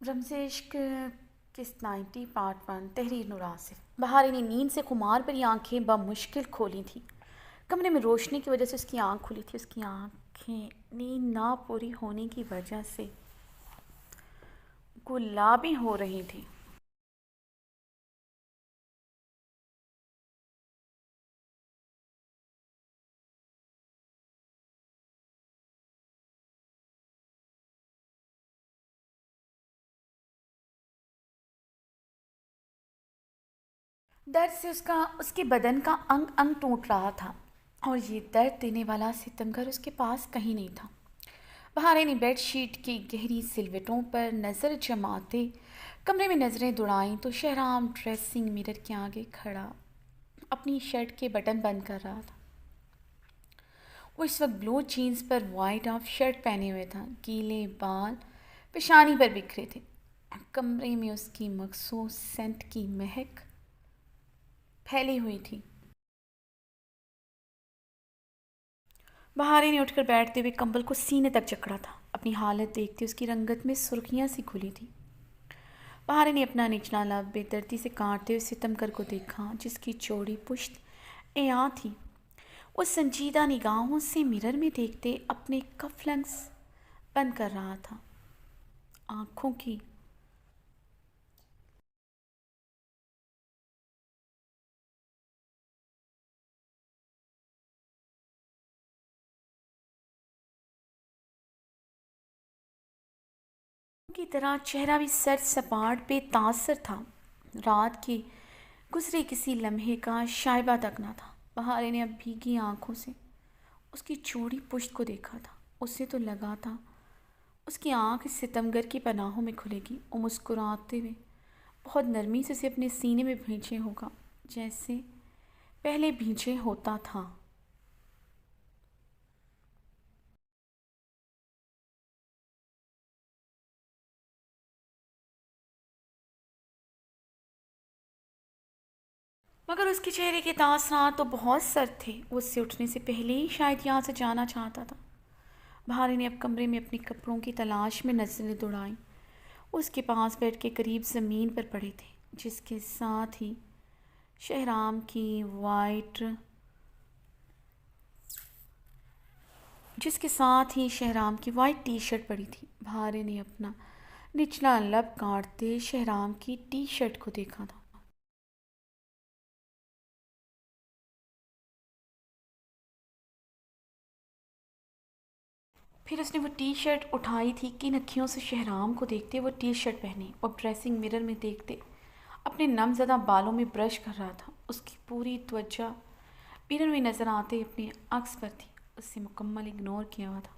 रमज़े इश्क किस्त 90 पार्ट 1 तहरीर नूर आसिफ। बहार ने नींद से खुमार भरी आंखें बमुश्किल खोली थी। कमरे में रोशनी की वजह से उसकी आंख खुली थी। उसकी आंखें नींद ना पूरी होने की वजह से गुलाबी हो रही थी। दर्द से उसके बदन का अंग अंग टूट रहा था और ये दर्द देने वाला सितमगर उसके पास कहीं नहीं था। बहारे ने बेडशीट की गहरी सिलवटों पर नज़र जमाते कमरे में नज़रें दौड़ाईं तो शहराम ड्रेसिंग मिरर के आगे खड़ा अपनी शर्ट के बटन बंद कर रहा था। वो इस वक्त ब्लू जीन्स पर वाइट ऑफ शर्ट पहने हुए था। गीले बाल पेशानी पर बिखरे थे। कमरे में उसकी मखसूस सेंट की महक फैली हुई थी। बहारी ने उठकर बैठते हुए कंबल को सीने तक जकड़ा था। अपनी हालत देखते उसकी रंगत में सुर्खियां सी खुली थी। बहारी ने अपना निचला लब बेदर्दी से काटते हुए सितमकर को देखा, जिसकी चौड़ी पुश्त एया थी। वो संजीदा निगाहों से मिरर में देखते अपने कफलंग्स बंद कर रहा था। आंखों की की तरह चेहरा भी सर्द सपाट बेतासर था। रात के गुजरे किसी लम्हे का शायबा तक न था। बहारे ने अब भीगी आंखों से उसकी चौड़ी पुश्त को देखा था। उससे तो लगा था उसकी आंख इस सितमगर की पनाहों में खुलेगी। वो मुस्कुराते हुए बहुत नरमी से उसे अपने सीने में भींचे होगा, जैसे पहले भींचे होता था। मगर उसके चेहरे के तासरात तो बहुत सर्द थे। वो उससे उठने से पहले ही शायद यहाँ से जाना चाहता था। बहारी ने अब कमरे में अपने कपड़ों की तलाश में नजरें दौड़ाईं। उसके पास बेड के करीब ज़मीन पर पड़े थे, शहराम की वाइट जिसके साथ ही शहराम की वाइट टी शर्ट पड़ी थी। बहारे ने अपना निचला लब काटते शहराम की टी शर्ट को देखा था। फिर उसने वो टी शर्ट उठाई थी कि अखियों से शहराम को देखते वो टी शर्ट पहनी और ड्रेसिंग मिरर में देखते अपने नमज़दा बालों में ब्रश कर रहा था। उसकी पूरी त्वचा मिरर में नज़र आते अपने अक्स पर थी। उससे मुकम्मल इग्नोर किया हुआ था।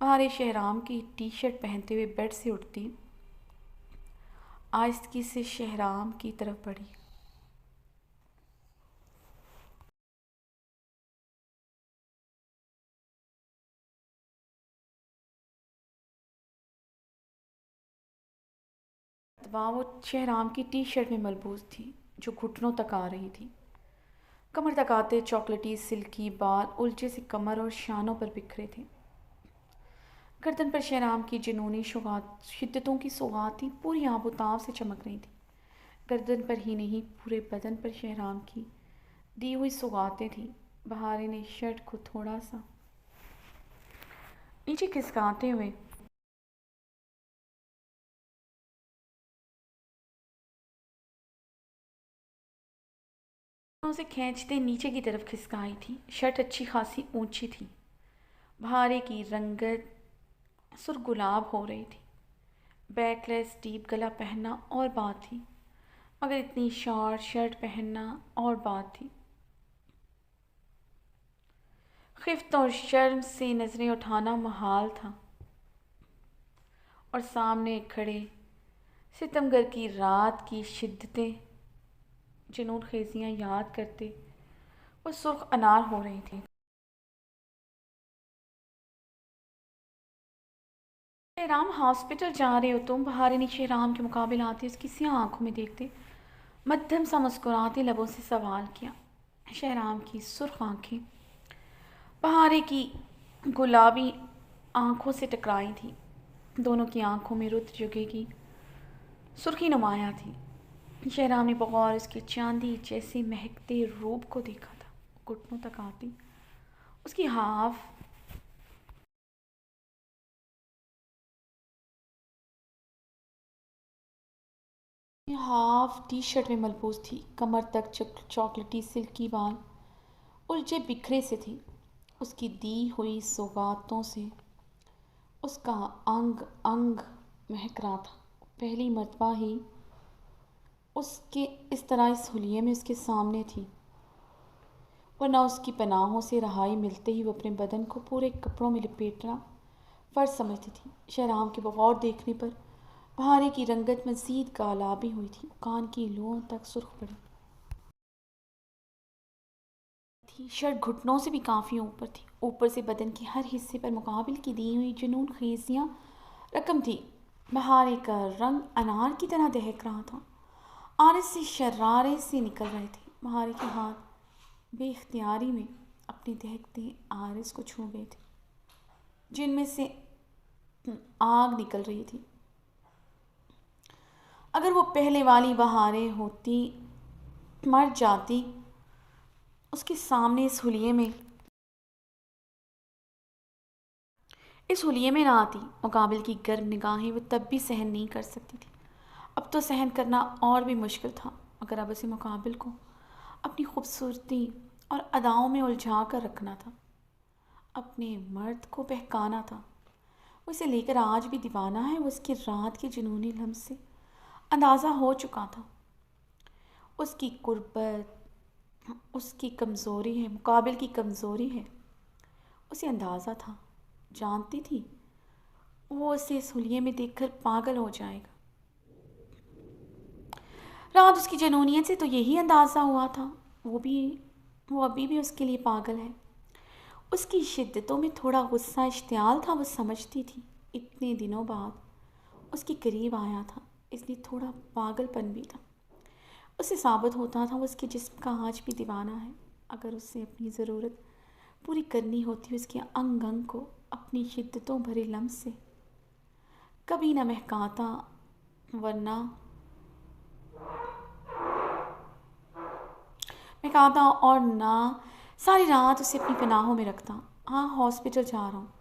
बाहर शहराम की टी शर्ट पहनते हुए बेड से उठती आहिस्तगी से शहराम की तरफ बढ़ी। वो शहराम की टी शर्ट में मलबूस थी, जो घुटनों तक आ रही थी। कमर तक आते चॉकलेटी सिल्की बाल उलझे से कमर और शानों पर बिखरे थे। गर्दन पर शहराम की जुनूनी शुगात शिद्दतों की सौगातें पूरी आबोताब से चमक रही थी। गर्दन पर ही नहीं, पूरे बदन पर शहराम की दी हुई सौगातें थीं। बहारे ने शर्ट को थोड़ा सा नीचे खिसकाते हुए उसे खींचते नीचे की तरफ खिसकाई थी। शर्ट अच्छी खासी ऊंची थी। बहारे की रंगत सुर गुलाब हो रही थी। बैकलेस डीप गला पहनना और बात थी, मगर इतनी शॉर्ट शर्ट पहनना और बात थी। खिफ्त और शर्म से नज़रें उठाना मुहाल था और सामने खड़े सितमगर की रात की शिद्दतें जुनून खेजियाँ याद करते वो सुर्ख अनार हो रही थी। शेराम हॉस्पिटल जा रहे हो तुम? बहारे ने शेराम के मुकाबले आते उसकी सियाह आंखों में देखते मध्यम सा मुस्कुराते लबों से सवाल किया। शेराम की सुर्ख आंखें बहारे की गुलाबी आंखों से टकराई थी। दोनों की आंखों में रुत जगेगी सुर्खी नुमाया थी। शहराम ने बगौर उसके चांदी जैसे महकते रूप को देखा था। घुटनों तक आती उसकी हाफ टी शर्ट में मलबूस थी। कमर तक चॉकलेटी सिल्की बाल उलझे बिखरे से थे। उसकी दी हुई सौगातों से उसका अंग अंग महक रहा था। पहली मर्तबा ही उसके इस तरह इस हुलिये में उसके सामने थी, वरना उसकी पनाहों से रहाई मिलते ही वो अपने बदन को पूरे कपड़ों में लपेटना फ़र्ज समझती थी। शहराम के बगौर देखने पर बहारे की रंगत मज़ीद गालाबी हुई थी। कान की लुओं तक सुर्ख पड़ी थी। शर्ट घुटनों से भी काफ़ी ऊपर थी। ऊपर से बदन के हर हिस्से पर मुकाबिल की दी हुई जुनून खेसियाँ रकम थी। बहारे का रंग अनार की तरह दहक रहा था। आरिस से शरारे से निकल रहे थे। बहारे के हाथ बेख्तियारी में अपनी दहकते आरिस को छू गए थे, जिनमें से आग निकल रही थी। अगर वो पहले वाली बहारें होती, मर जाती उसके सामने इस हुलिये में ना आती, मुकाबिल की गर्म निगाहें वो तब भी सहन नहीं कर सकती थी। अब तो सहन करना और भी मुश्किल था, मगर अब उसे मुकाबिल को अपनी खूबसूरती और अदाओं में उलझा कर रखना था, अपने मर्द को बहकाना था। वो इसे लेकर आज भी दीवाना है। वो उसकी रात के जुनूनी लम्स से अंदाज़ा हो चुका था। उसकी कुर्बत उसकी कमज़ोरी है, मुकाबिल की कमज़ोरी है। उसे अंदाज़ा था, जानती थी वो उसे इस हुलिये में देखकर पागल हो जाएगा। रात उसकी जनूनियत से तो यही अंदाज़ा हुआ था। वो अभी भी उसके लिए पागल है। उसकी शिद्दतों में थोड़ा गुस्सा इश्तियाल था। वो समझती थी इतने दिनों बाद उसके करीब आया था, इसलिए थोड़ा पागलपन भी था। उसे साबित होता था वो उसके जिस्म का आज भी दीवाना है। अगर उसे अपनी ज़रूरत पूरी करनी होती उसके अंग अंग को अपनी शिद्दतों भरे लम्स से कभी न महकाता, वरना महकाता और ना सारी रात उसे अपनी पनाहों में रखता। हाँ, हॉस्पिटल जा रहा हूँ,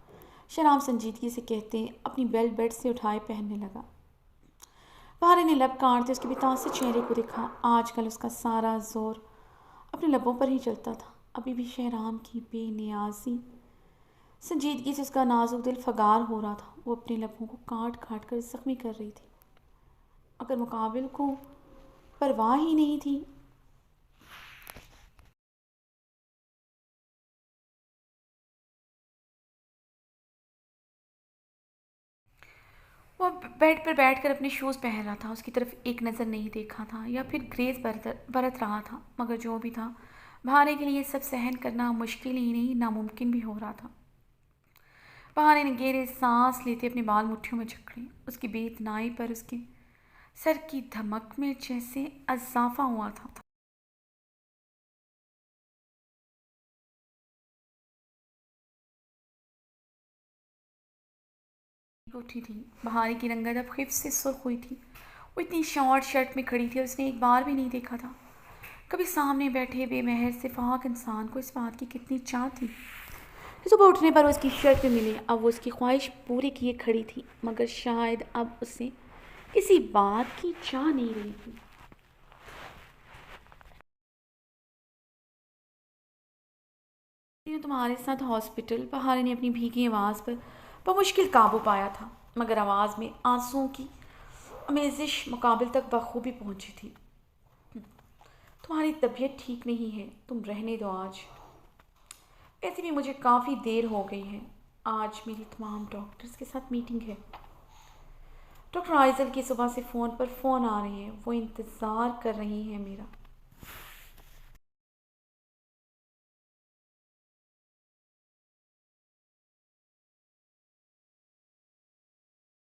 शराब संजीदगी से कहते अपनी बेल्ट बेड से उठाए पहनने लगा। बहारे ने लब काटते उसके बेतासिर चेहरे को देखा। आजकल उसका सारा जोर अपने लबों पर ही चलता था। अभी भी शहराम की बेनियाजी संजीदगी से उसका नाजुक दिल फगार हो रहा था। वो अपने लबों को काट काट कर जख्मी कर रही थी। अगर मुकाबिल को परवाह ही नहीं थी। वो बेड पर बैठकर अपने शूज़ पहन रहा था। उसकी तरफ एक नज़र नहीं देखा था या फिर ग्रेस बरत रहा था। मगर जो भी था, बहारे के लिए सब सहन करना मुश्किल ही नहीं, नामुमकिन भी हो रहा था। बहारे ने गहरे सांस लेते अपने बाल मुट्ठियों में जकड़े। उसकी बेतनाई पर उसके सर की धमक में जैसे अजाफा हुआ था। उठी थी। बहारी की रंगत अब खिफ से सुर्ख हुई थी। वो इतनी शॉर्ट शर्ट में खड़ी थी और उसने एक बार भी नहीं देखा था कभी सामने बैठे बेमहर से फाक इंसान को इस बात की कितनी चाह थी। सुबह उठने पर उसकी शर्ट में मिले। अब वो उसकी ख्वाहिश पूरी किए खड़ी थी, मगर शायद अब उसे किसी बात की चाह नहीं रही थी। तुम्हारे साथ हॉस्पिटल, बहारे ने अपनी भीगी आवाज़ पर बमुश्किल काबू पाया था, मगर आवाज़ में आंसुओं की आमेजिश मुकाबिल तक बखूबी पहुंची थी। तुम्हारी तबीयत ठीक नहीं है, तुम रहने दो आज। वैसे भी मुझे काफ़ी देर हो गई है। आज मेरी तमाम डॉक्टर्स के साथ मीटिंग है। डॉक्टर आइजल की सुबह से फ़ोन पर फ़ोन आ रही है। वो इंतज़ार कर रही हैं मेरा।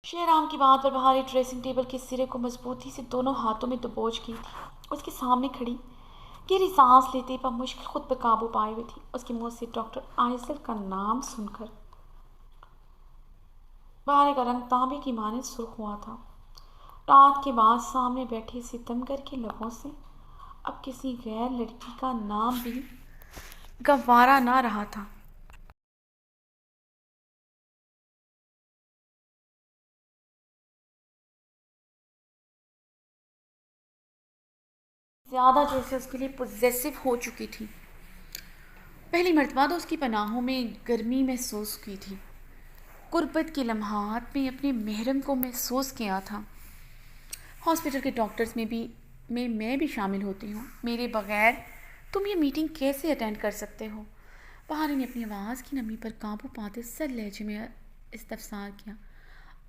शेहराम की बात पर बहारी ड्रेसिंग टेबल के सिरे को मजबूती से दोनों हाथों में दबोच गई थी। उसके सामने खड़ी गहरी सांस लेते पर मुश्किल खुद पर काबू पाए हुई थी। उसके मुंह से डॉक्टर आइजल का नाम सुनकर बहारे का रंग तांबे की माने सुर्ख हुआ था। रात के बाद सामने बैठे सितमगर के लबों से अब किसी गैर लड़की का नाम भी गवारा ना रहा था। ज़्यादा जैसे उसके लिए पोजेसिव हो चुकी थी। पहली मर्तबा तो उसकी पनाहों में गर्मी महसूस की थी। गुर्बत के लम्हात में अपने महरम को महसूस किया था। हॉस्पिटल के डॉक्टर्स में मैं भी शामिल होती हूँ। मेरे बगैर तुम ये मीटिंग कैसे अटेंड कर सकते हो? बहारी ने अपनी आवाज़ की नमी पर काबू पाते सर लहजे में इस्तफसार किया।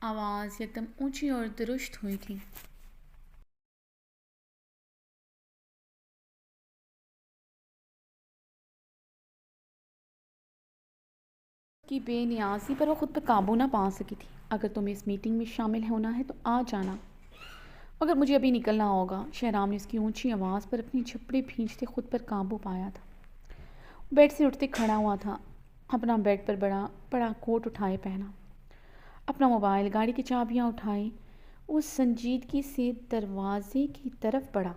आवाज़ एकदम ऊंची और दुरुस्त हुई थी। कि बेनियाजी पर वो खुद पर काबू ना पा सकी थी। अगर तुम्हें इस मीटिंग में शामिल होना है तो आ जाना, मगर मुझे अभी निकलना होगा। शहराम ने उसकी ऊंची आवाज़ पर अपनी झपड़ी भींचते खुद पर काबू पाया था। बेड से उठते खड़ा हुआ था। अपना बेड पर बड़ा बड़ा कोट उठाए पहना, अपना मोबाइल, गाड़ी की चाबियां उठाई, उस संजीदगी से दरवाजे की तरफ बढ़ा।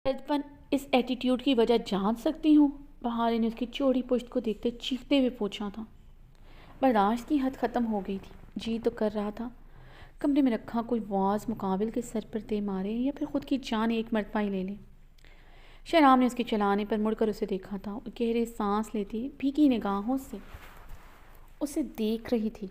लड़कपन इस एटीट्यूड की वजह जान सकती हूँ? बहारे ने उसकी चौड़ी पुश्त को देखते चीखते हुए पूछा था। बर्दाश्त की हद ख़त्म हो गई थी। जी तो कर रहा था कमरे में रखा कोई वाज मुकाबिल के सर पर दे मारे या फिर खुद की जान एक मरतबा ही ले ले। शहराम ने उसके चलाने पर मुड़कर उसे देखा था और गहरे सांस लेती भीगी निगाहों से उसे देख रही थी।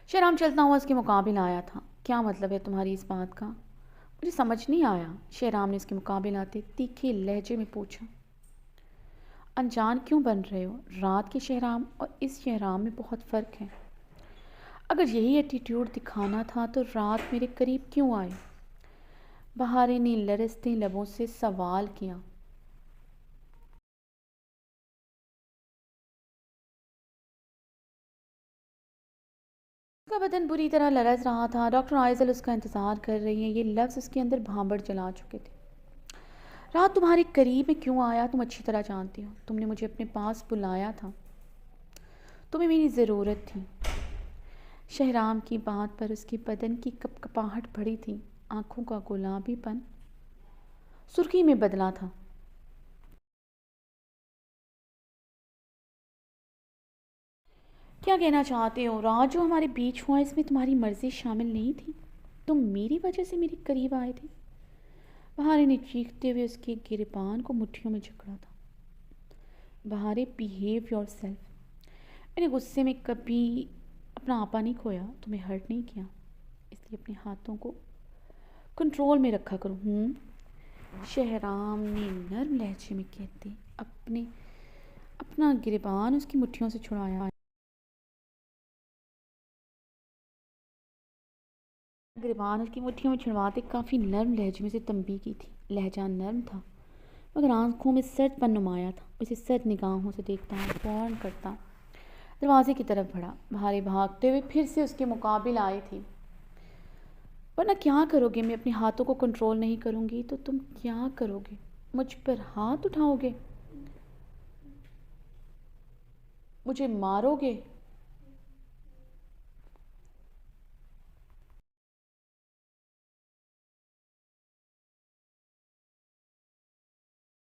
शहराम चलता हुआ उसके मुकाबिल आया था। क्या मतलब है तुम्हारी इस बात का? मुझे समझ नहीं आया। शहराम ने उसके मुकाबिल आते तीखे लहजे में पूछा। अनजान क्यों बन रहे हो? रात के शहराम और इस शहराम में बहुत फ़र्क है। अगर यही एटीट्यूड दिखाना था तो रात मेरे करीब क्यों आए? बहारे ने लरसते लबों से सवाल किया। उसका बदन बुरी तरह लरस रहा था। डॉक्टर आइजल उसका इंतज़ार कर रही हैं। ये लफ्ज़ उसके अंदर भांबड़ जला चुके थे। रात तुम्हारे करीब में क्यों आया तुम अच्छी तरह जानती हो। तुमने मुझे अपने पास बुलाया था, तुम्हें मेरी ज़रूरत थी। शहराम की बात पर उसके बदन की कपकपाहट बढ़ी थी। आंखों का गुलाबीपन सुर्खी में बदला था। क्या कहना चाहते हो? रात जो हमारे बीच हुआ इसमें तुम्हारी मर्जी शामिल नहीं थी। तुम मेरी वजह से मेरे करीब आए थे। बहारे ने चीखते हुए उसके गिरबान को मुट्ठियों में जकड़ा था। बहारे, बिहेव योर सेल्फ। मैंने गुस्से में कभी अपना आपा नहीं खोया, तुम्हें हर्ट नहीं किया, इसलिए अपने हाथों को कंट्रोल में रखा करो। शहराम ने नर्म लहजे में कहते अपने अपना गिरबान उसकी मुट्ठियों से छुड़ाया। गिरबान उसकी मुट्ठियों में छुड़वाते काफ़ी नर्म लहजे में से तंबी की थी। लहजा नर्म था मगर आंखों में सर्दपन नुमाया था। उसे सर्द निगाहों से देखता फ़ौरन करता दरवाजे की तरफ बढ़ा। भारे भागते हुए फिर से उसके मुकाबिल आई थी। वरना क्या करोगे? मैं अपने हाथों को कंट्रोल नहीं करूँगी तो तुम क्या करोगे? मुझ पर हाथ उठाओगे? मुझे मारोगे?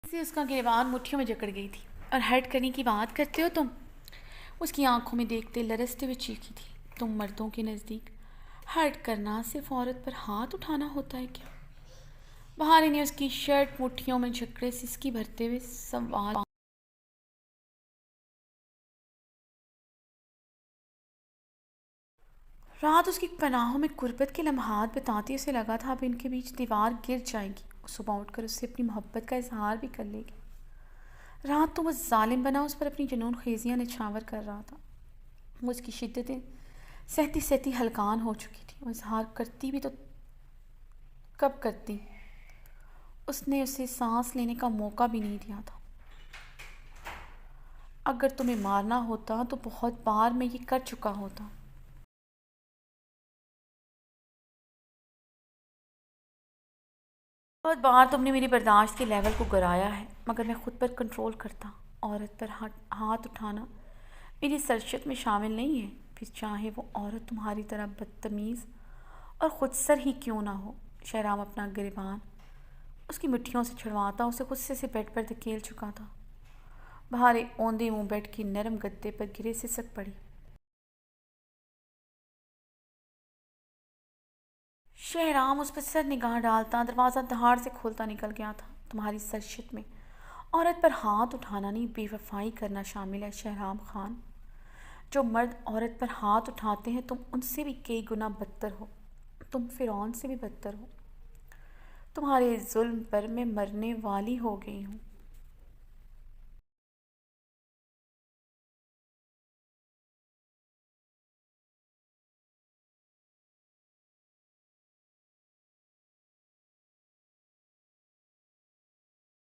से उसका गिरबान मुट्ठियों में जकड़ गई थी। और हर्ट करने की बात करते हो तुम? उसकी आंखों में देखते लरसते हुए चीखी थी। तुम मर्दों के नज़दीक हर्ट करना सिर्फ औरत पर हाथ उठाना होता है क्या? बहारी ने उसकी शर्ट मुट्ठियों में झकड़े सिसकी भरते हुए सवाल। रात उसकी पनाहों में गुर्बत के लम्हात बिताती उसे लगा था अब इनके बीच दीवार गिर जाएगी। वो सुबह उठकर उससे अपनी मोहब्बत का इजहार भी कर लेगी। रात तो वो जालिम बना उस पर अपनी जुनून खेजियाँ निछावर कर रहा था। वो उसकी शिद्दतें सहती सहती हलकान हो चुकी थी। वो इजहार करती भी तो कब करती? उसने उसे सांस लेने का मौका भी नहीं दिया था। अगर तुम्हें मारना होता तो बहुत बार मैं ये कर चुका होता। बहुत बार तुमने मेरी बर्दाश्त के लेवल को गिराया है, मगर मैं खुद पर कंट्रोल करता। औरत पर हाथ उठाना मेरी सरशत में शामिल नहीं है, फिर चाहे वो औरत तुम्हारी तरह बदतमीज़ और खुदसर ही क्यों ना हो। शहराम अपना गिरबान उसकी मुट्ठियों से छुड़वाता उसे गुस्से से बेड पर धकेल चुका था। भारे औंधे मुंह बेड की नरम गद्दे पर गिरे सिसक पड़ी। शहराम उस पर सर निगाह डालता दरवाज़ा धाड़ से खोलता निकल गया था। तुम्हारी सरशत में औरत पर हाथ उठाना नहीं, बेवफाई करना शामिल है शहराम खान। जो मर्द औरत पर हाथ उठाते हैं तुम उनसे भी कई गुना बदतर हो। तुम फिरौन से भी बदतर हो। तुम्हारे जुल्म पर मैं मरने वाली हो गई हूँ।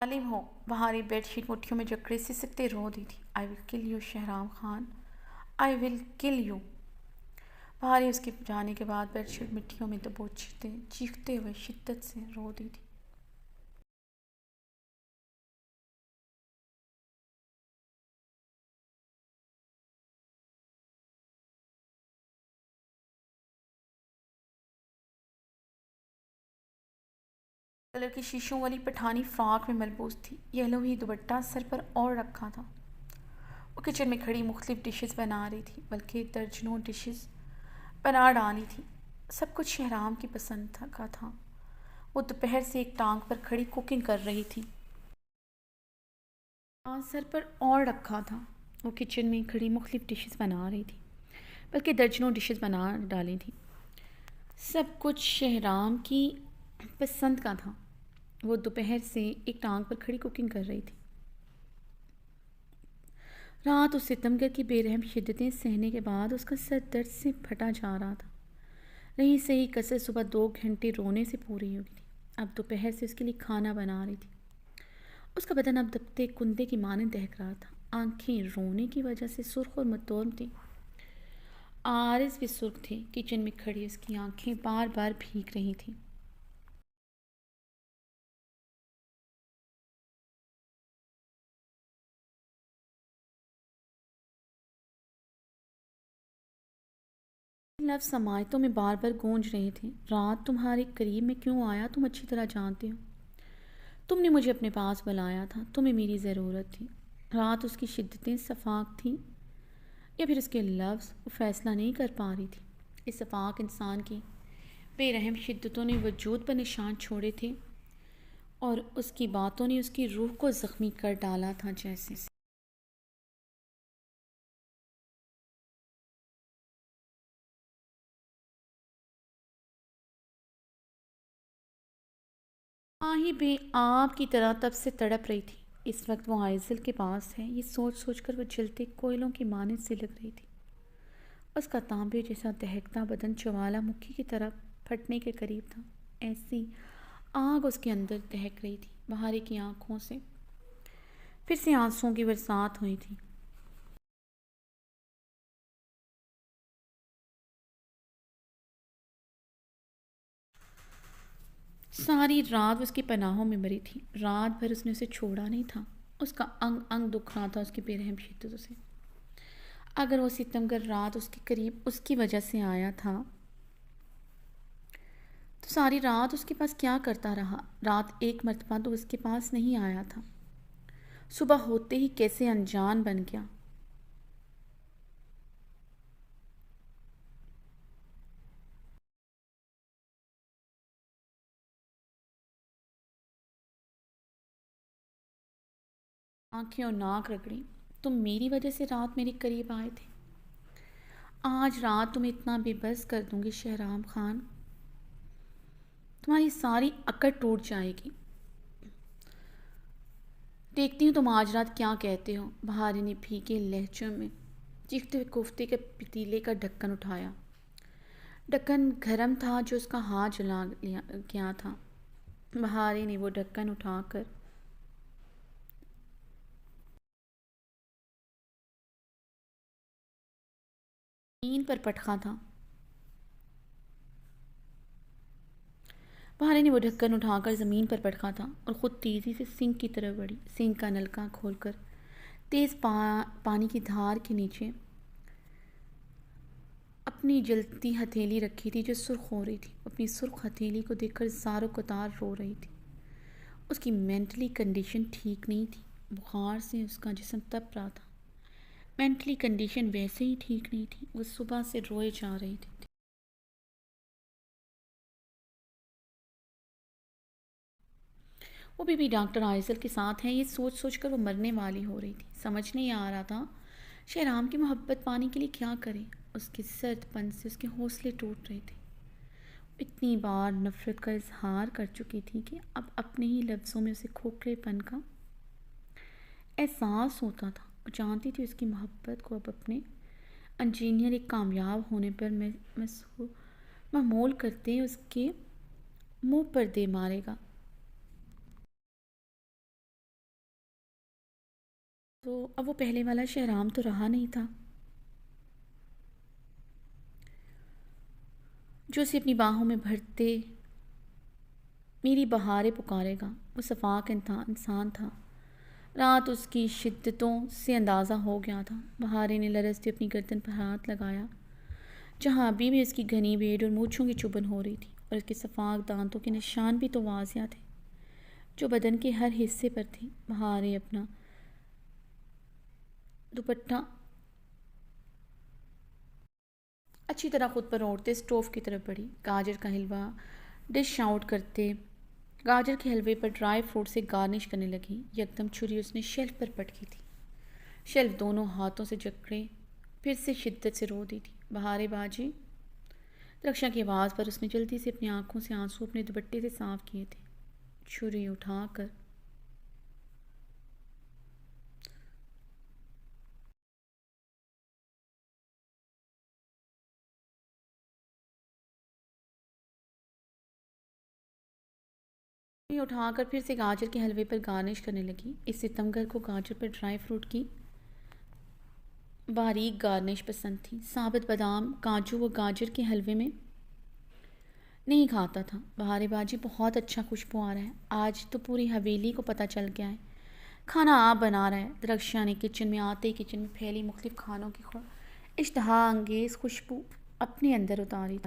तालिम हो। बाहरी बेडशीट मुट्ठियों में जकड़े सिसकते रो दी थी। I will kill you Shahram Khan, I will kill you. बाहरी उसके जाने के बाद बेडशीट मिट्टियों में दबोचते चीखते हुए शिद्दत से रो दी थी। कलर की शीशों वाली पठानी फ्रॉक में मलबूस थी। येलो ही दुपट्टा सर पर और रखा था। वो किचन में खड़ी मुख्तलिफ डिशेस बना रही थी, बल्कि दर्जनों डिशेस बना डाली थी। सब कुछ शहराम की पसंद का था। वो दोपहर से एक टांग पर खड़ी कुकिंग कर रही थी। हाँ, सर पर और रखा था। वो किचन में खड़ी मुख्तलिफ डिशेस बना रही थी, बल्कि दर्जनों डिशेस बना डाली थी। सब कुछ शहराम की पसंद का था। वो दोपहर से एक टांग पर खड़ी कुकिंग कर रही थी। रात उस सितमगर की बेरहम शिद्दतें सहने के बाद उसका सर दर्द से फटा जा रहा था। रही सही कसर सुबह 2 घंटे रोने से पूरी हुई थी। अब दोपहर से उसके लिए खाना बना रही थी। उसका बदन अब दबते कुंदे की माने दहक रहा था। आंखें रोने की वजह से सुर्ख और मतोम थी। आरिस भी सुर्ख थे। किचन में खड़ी उसकी आंखें बार बार भीग रही थीं। लफ्ज़ समायतों में बार बार गूंज रहे थे। रात तुम्हारे करीब में क्यों आया तुम अच्छी तरह जानते हो। तुमने मुझे अपने पास बुलाया था, तुम्हें मेरी ज़रूरत थी। रात उसकी शिद्दतें सफाक थी या फिर उसके लफ्ज़ वो फैसला नहीं कर पा रही थी। इस सफाक इंसान की बेरहम शिद्दतों ने वजूद पर निशान छोड़े थे और उसकी बातों ने उसकी रूह को ज़ख्मी कर डाला था। जैसे ही बे आप की तरह तब से तड़प रही थी। इस वक्त वो आइजल के पास है, ये सोच सोच कर वो जलते कोयलों की मानद से लग रही थी। उसका तांबे जैसा दहकता बदन ज्वालामुखी की तरफ फटने के करीब था। ऐसी आग उसके अंदर दहक रही थी। बहारी की आंखों से फिर से आंसुओं की बरसात हुई थी। सारी रात उसकी पनाहों में मरी थी। रात भर उसने उसे छोड़ा नहीं था। उसका अंग अंग दुख रहा था उसकी बेरहम शिद्दतों से। अगर वो सितमगर रात उसके करीब उसकी वजह से आया था तो सारी रात उसके पास क्या करता रहा। रात एक मर्तबा तो उसके पास नहीं आया था। सुबह होते ही कैसे अनजान बन गया। आंखें और नाक रगड़ी। तुम मेरी वजह से रात मेरे करीब आए थे। आज रात तुम्हें इतना बेबस कर दूंगी शहराम खान, तुम्हारी सारी अकड़ टूट जाएगी। देखती हूँ तुम आज रात क्या कहते हो। बहारी ने फीके लहजों में चीखते हुए कोफ्ते के पतीले का ढक्कन उठाया। ढक्कन गरम था जो उसका हाथ जला लिया गया था। बहारी ने वो ढक्कन उठाकर ज़मीन पर पटका था। बहारे ने वो ढक्कन उठाकर ज़मीन पर पटका था और ख़ुद तेज़ी से सिंक की तरफ बढ़ी। सिंक का नलका खोलकर तेज़ पानी की धार के नीचे अपनी जलती हथेली रखी थी जो सुर्ख हो रही थी। अपनी सुर्ख हथेली को देखकर ज़ारो कतार रो रही थी। उसकी मेंटली कंडीशन ठीक नहीं थी। बुखार से उसका जिस्म तप रहा था। मेंटली कंडीशन वैसे ही ठीक नहीं थी। वो सुबह से रोए जा रही थी। वो भी डॉक्टर आइसल के साथ है, ये सोच सोच कर वो मरने वाली हो रही थी। समझ नहीं आ रहा था शहराम की मोहब्बत पाने के लिए क्या करे। उसके सर्दपन से उसके हौसले टूट रहे थे। इतनी बार नफ़रत का इजहार कर चुकी थी कि अब अपने ही लफ्ज़ों में उसे खोखलेपन का एहसास होता था। वो जानती थी उसकी मोहब्बत को अब अपने इंजीनियर एक कामयाब होने पर महमूल करते उसके मुंह पर दे मारेगा। तो अब वो पहले वाला शहराम तो रहा नहीं था जो उसे अपनी बाहों में भरते मेरी बहारें पुकारेगा। वो सफाक इंसान था। रात उसकी शिद्दतों से अंदाज़ा हो गया था। बहारें ने लरसते अपनी गर्दन पर हाथ लगाया जहाँ अभी भी उसकी घनी भेड़ और मूँछों की चुभन हो रही थी, और उसके सफाक दांतों के निशान भी तो वाज़िया थे जो बदन के हर हिस्से पर थे। बहारें अपना दुपट्टा अच्छी तरह खुद पर ओढ़ते स्टोव की तरफ बढ़ी। गाजर का हलवा डिश आउट करते गाजर के हलवे पर ड्राई फ्रूट से गार्निश करने लगी। यकदम छुरी उसने शेल्फ पर पटकी थी। शेल्फ दोनों हाथों से जकड़े फिर से शिद्दत से रो दी थी। बहारे बाजी। रक्षा की आवाज़ पर उसने जल्दी से अपनी आंखों से आंसू अपने दुपट्टे से साफ किए थे। छुरी उठाकर फिर से गाजर के हलवे पर गार्निश करने लगी। इस सितमगर को गाजर पर ड्राई फ्रूट की बारीक गार्निश पसंद थी। साबित बादाम काजू व गाजर के हलवे में नहीं खाता था। बहारे बाजी बहुत अच्छा खुशबू आ रहा है। आज तो पूरी हवेली को पता चल गया है खाना आप बना रहा है। रक्षा ने किचन में आते ही किचन में फैली मुख्तलिफ खानों की इश्तहा अंगेज़ खुशबू अपने अंदर उतारी।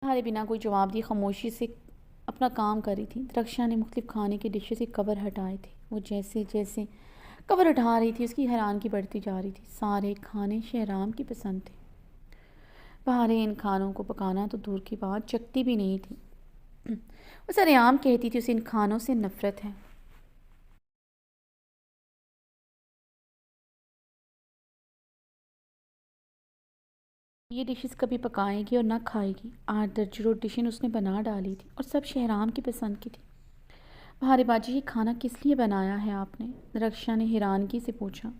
बहारे बिना कोई जवाब दिए खामोशी से अपना काम कर रही थी। रक्षा ने मुख्तलिफ खाने के डिशें से कवर हटाए थे। वो जैसे जैसे कवर उठा रही थी उसकी हैरानगी बढ़ती जा रही थी। सारे खाने शहराम की पसंद थे। बहारें इन खानों को पकाना तो दूर की बात चखती भी नहीं थी। वो सरेआम कहती थी उसे इन खानों से नफ़रत है। ये डिशेस कभी पकाएगी और ना खाएगी। 8 दर्जनों डिशें उसने बना डाली थी और सब शहराम की पसंद की थी। बहारे बाजी ये खाना किस लिए बनाया है आपने? रक्षा ने हैरानगी से पूछा।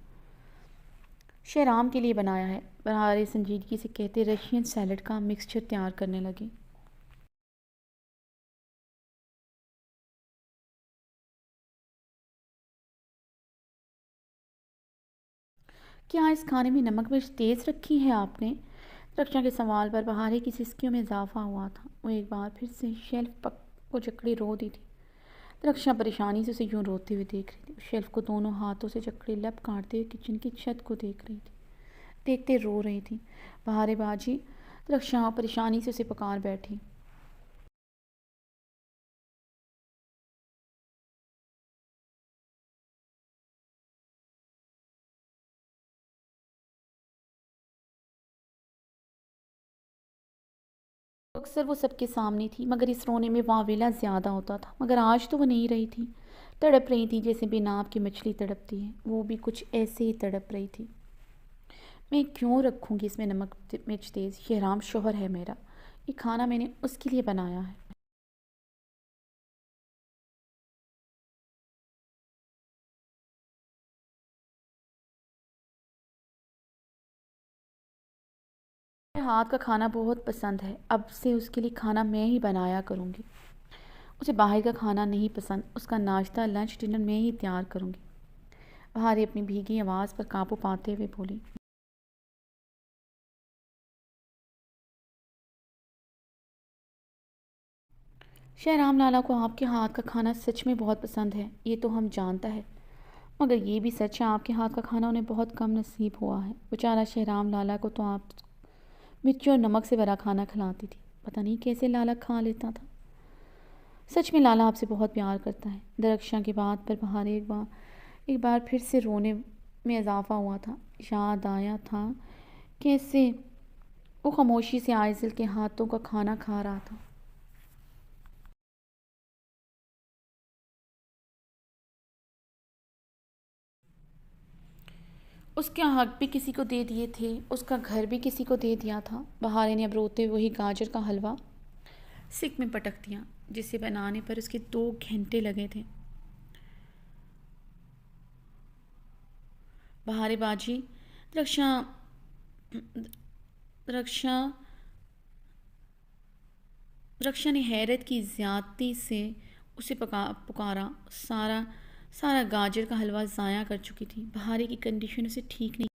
शहराम के लिए बनाया है, बहारे संजीदगी से कहते रशियन सैलड का मिक्सचर तैयार करने लगे। क्या इस खाने में नमक मिर्च तेज़ रखी है आपने? रक्षा के सवाल पर बहारे की सिसकियों में इजाफा हुआ था। वो एक बार फिर से शेल्फ पक को जकड़े रो दी थी। रक्षा परेशानी से उसे यूं रोते हुए देख रही थी। शेल्फ को दोनों हाथों से जकड़े लब काटते हुए किचन की छत को देख रही थी। देखते रो रही थी। बहारे बाजी। रक्षा परेशानी से उसे पुकार बैठी। अक्सर वो सबके सामने थी, मगर इस रोने में वावेला ज़्यादा होता था। मगर आज तो वो नहीं रही थी, तड़प रही थी जैसे बेनाब की मछली तड़पती है। वो भी कुछ ऐसे ही तड़प रही थी। मैं क्यों रखूँगी इसमें नमक मिर्च तेज़? ये हराम शोहर है मेरा। ये खाना मैंने उसके लिए बनाया है। मेरे हाथ का खाना बहुत पसंद है। अब से उसके लिए खाना मैं ही बनाया करूँगी। उसे बाहर का खाना नहीं पसंद। उसका नाश्ता लंच डिनर मैं ही तैयार करूँगी। बहारे अपनी भीगी आवाज़ पर काबू पाते हुए बोली। शहराम लाला को आपके हाथ का खाना सच में बहुत पसंद है, ये तो हम जानता है, मगर ये भी सच है आपके हाथ का खाना उन्हें बहुत कम नसीब हुआ है। बेचारा शहराम लाला को तो आप मिर्ची और नमक से भरा खाना खिलाती थी, पता नहीं कैसे लाला खा लेता था। सच में लाला आपसे बहुत प्यार करता है। दरख्शां की बात पर बहार एक बार फिर से रोने में इजाफा हुआ था। याद आया था कैसे वो खामोशी से आइज़ल के हाथों का खाना खा रहा था। उसके हक भी किसी को दे दिए थे, उसका घर भी किसी को दे दिया था। बहारे ने अब रोते हुए वही गाजर का हलवा सिक में पटक दिया, जिसे बनाने पर उसके 2 घंटे लगे थे। बहारे बाजी, रक्षा रक्षा रक्षा ने हैरत की ज़्यादती से उसे पुकारा। सारा सारा गाजर का हलवा ज़ाया कर चुकी थी। बहारे की कंडीशन उसे ठीक नहीं।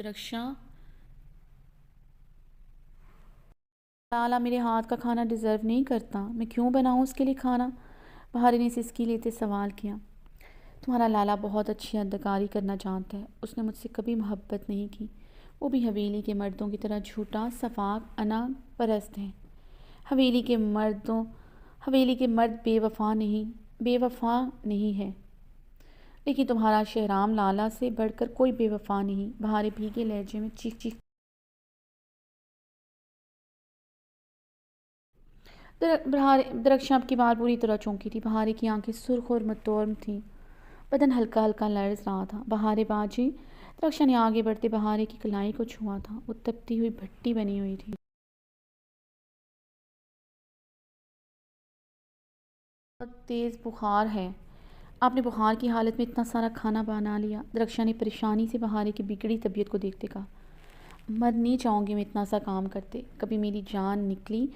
रक्षा, लाला मेरे हाथ का खाना डिज़र्व नहीं करता, मैं क्यों बनाऊँ उसके लिए खाना? बहारे ने सिसकी लेते सवाल किया। तुम्हारा लाला बहुत अच्छी अदाकारी करना जानता है, उसने मुझसे कभी मोहब्बत नहीं की। वो भी हवेली के मर्दों की तरह झूठा सफाक अना परस्त है। हवेली के मर्द बेवफा नहीं है, लेकिन तुम्हारा शहराम लाला से बढ़कर कोई बेवफा नहीं। बहारे भीगे लहजे में चीख चीख दरख्शां की बार बुरी तरह चौंकी थी। बहारे की आंखें सुर्ख और मतोर्म थीं, बदन हल्का हल्का लर्ज रहा था। बहारे बाजी, दरख्शां ने आगे बढ़ते बहारे की कलाई को छुआ था। वो तपती हुई भट्टी बनी हुई थी। बहुत तेज़ बुखार है, आपने बुखार की हालत में इतना सारा खाना बना लिया। दरख्शां ने परेशानी से बहारे की बिगड़ी तबीयत को देखते कहा। मर नहीं चाहूँगी मैं इतना सा काम करते। कभी मेरी जान निकली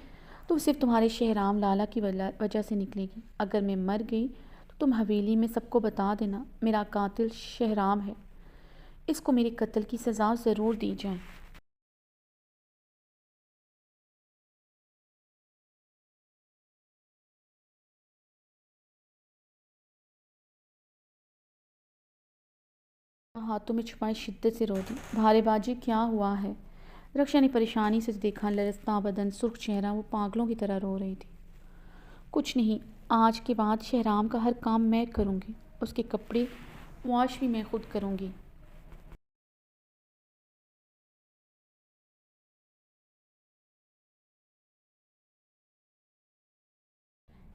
तो सिर्फ तुम्हारे शहराम लाला की वजह से निकलेगी। अगर मैं मर गई तो तुम हवेली में सबको बता देना मेरा कातिल शहराम है, इसको मेरे कत्ल की सज़ा ज़रूर दी जाए। हाथों में छुपाई शिद्दत से रो दी। भारे बाजी, क्या हुआ है? रक्षा ने परेशानी से देखा। लरजता बदन, सुर्ख चेहरा, वो पागलों की तरह रो रही थी। कुछ नहीं, आज के बाद शहराम का हर काम मैं करूँगी, उसके कपड़े वॉश भी मैं खुद करूँगी।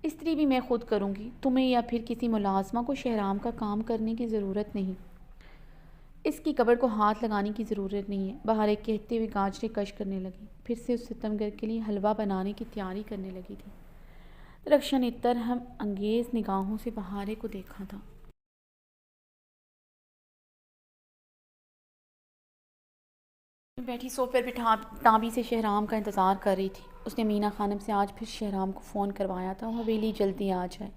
स्त्री भी मैं खुद करूँगी, तुम्हें या फिर किसी मुलाजमा को शहराम का काम करने की ज़रूरत नहीं। इसकी कब्र को हाथ लगाने की ज़रूरत नहीं है। बहारे कहते हुए गाजरें कश करने लगी। फिर से उस सितमगर के लिए हलवा बनाने की तैयारी करने लगी थी। रक्षा ने तरहम अंगेज़ निगाहों से बहारे को देखा था। बैठी सोफे पर बिठा ताबी से शहराम का इंतज़ार कर रही थी। उसने मीना खानम से आज फिर शहराम को फ़ोन करवाया था, वो हवेली जल्दी आ जाए।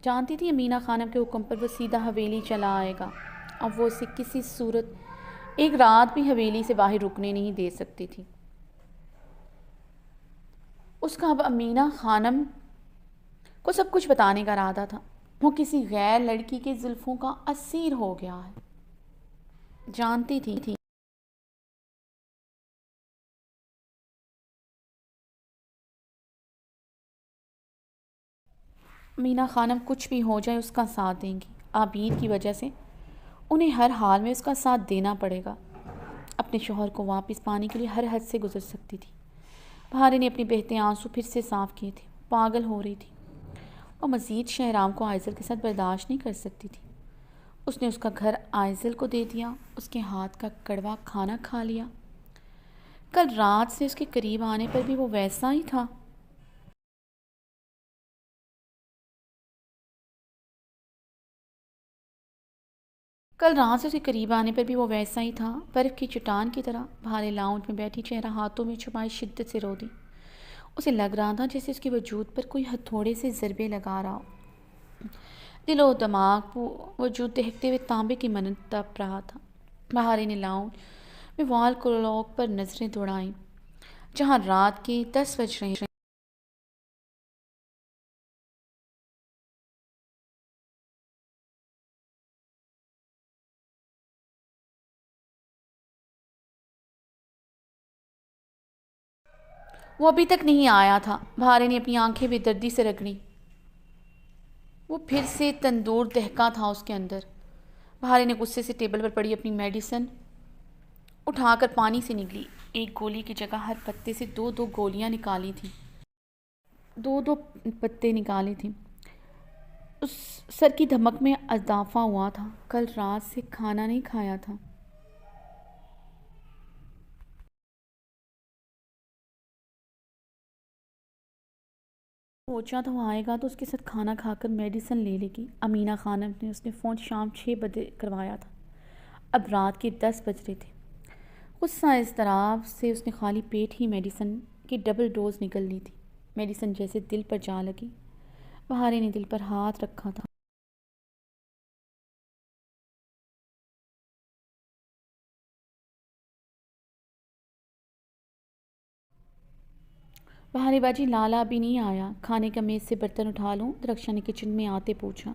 जानती थी मीना खानम के हुक्म पर वो सीधा हवेली चला आएगा। अब वो उसे किसी सूरत एक रात भी हवेली से बाहर रुकने नहीं दे सकती थी। उसका अब अमीना खानम को सब कुछ बताने का इरादा था। वो किसी गैर लड़की के जुल्फ़ों का असीर हो गया है। जानती थी मीना खानम कुछ भी हो जाए उसका साथ देंगी। आबिद की वजह से उन्हें हर हाल में उसका साथ देना पड़ेगा। अपने शोहर को वापस पाने के लिए हर हद से गुजर सकती थी। बहारे ने अपने बहते आंसू फिर से साफ किए थे। पागल हो रही थी और मज़ीद शहराम को आइज़ल के साथ बर्दाश्त नहीं कर सकती थी। उसने उसका घर आइज़ल को दे दिया, उसके हाथ का कड़वा खाना खा लिया। कल रात से उसके करीब आने पर भी वो वैसा ही था। कल रात से उसके करीब आने पर भी वो वैसा ही था, बर्फ़ की चट्टान की तरह। भारे लाउंज में बैठी चेहरा हाथों में छुपाई शिद्दत से रो दी। उसे लग रहा था जैसे उसके वजूद पर कोई हथौड़े से ज़रबे लगा रहा हो। दिलो दिमाग वजूद दहकते हुए तांबे की मन्नत तप रहा था। बहारी ने लाउंज में वॉल क्लॉक पर नजरें दौड़ाईं, जहां रात के 10 बज रहे थे। वो अभी तक नहीं आया था। बहारी ने अपनी आंखें बेदर्दी से रगड़ी। वो फिर से तंदूर दहका था उसके अंदर। बहारी ने गुस्से से टेबल पर पड़ी अपनी मेडिसिन उठाकर पानी से निकली। एक गोली की जगह हर पत्ते से दो दो गोलियां निकाली थी। दो दो पत्ते निकाले थे। उस सर की धमक में इजाफा हुआ था। कल रात से खाना नहीं खाया था। सोचा था वो आएगा तो उसके साथ खाना खाकर मेडिसिन ले लेगी। अमीना खानम ने उसने फ़ोन शाम 6 बजे करवाया था। अब रात के 10 बज रहे थे। गुस्सा इज़्तिराब से उसने खाली पेट ही मेडिसिन की डबल डोज निकल ली थी। मेडिसिन जैसे दिल पर जा लगी। बहारी ने दिल पर हाथ रखा था। बहारी बाजी, लाला अभी नहीं आया। खाने का मेज़ से बर्तन उठा लूँ? रक्षा ने किचन में आते पूछा।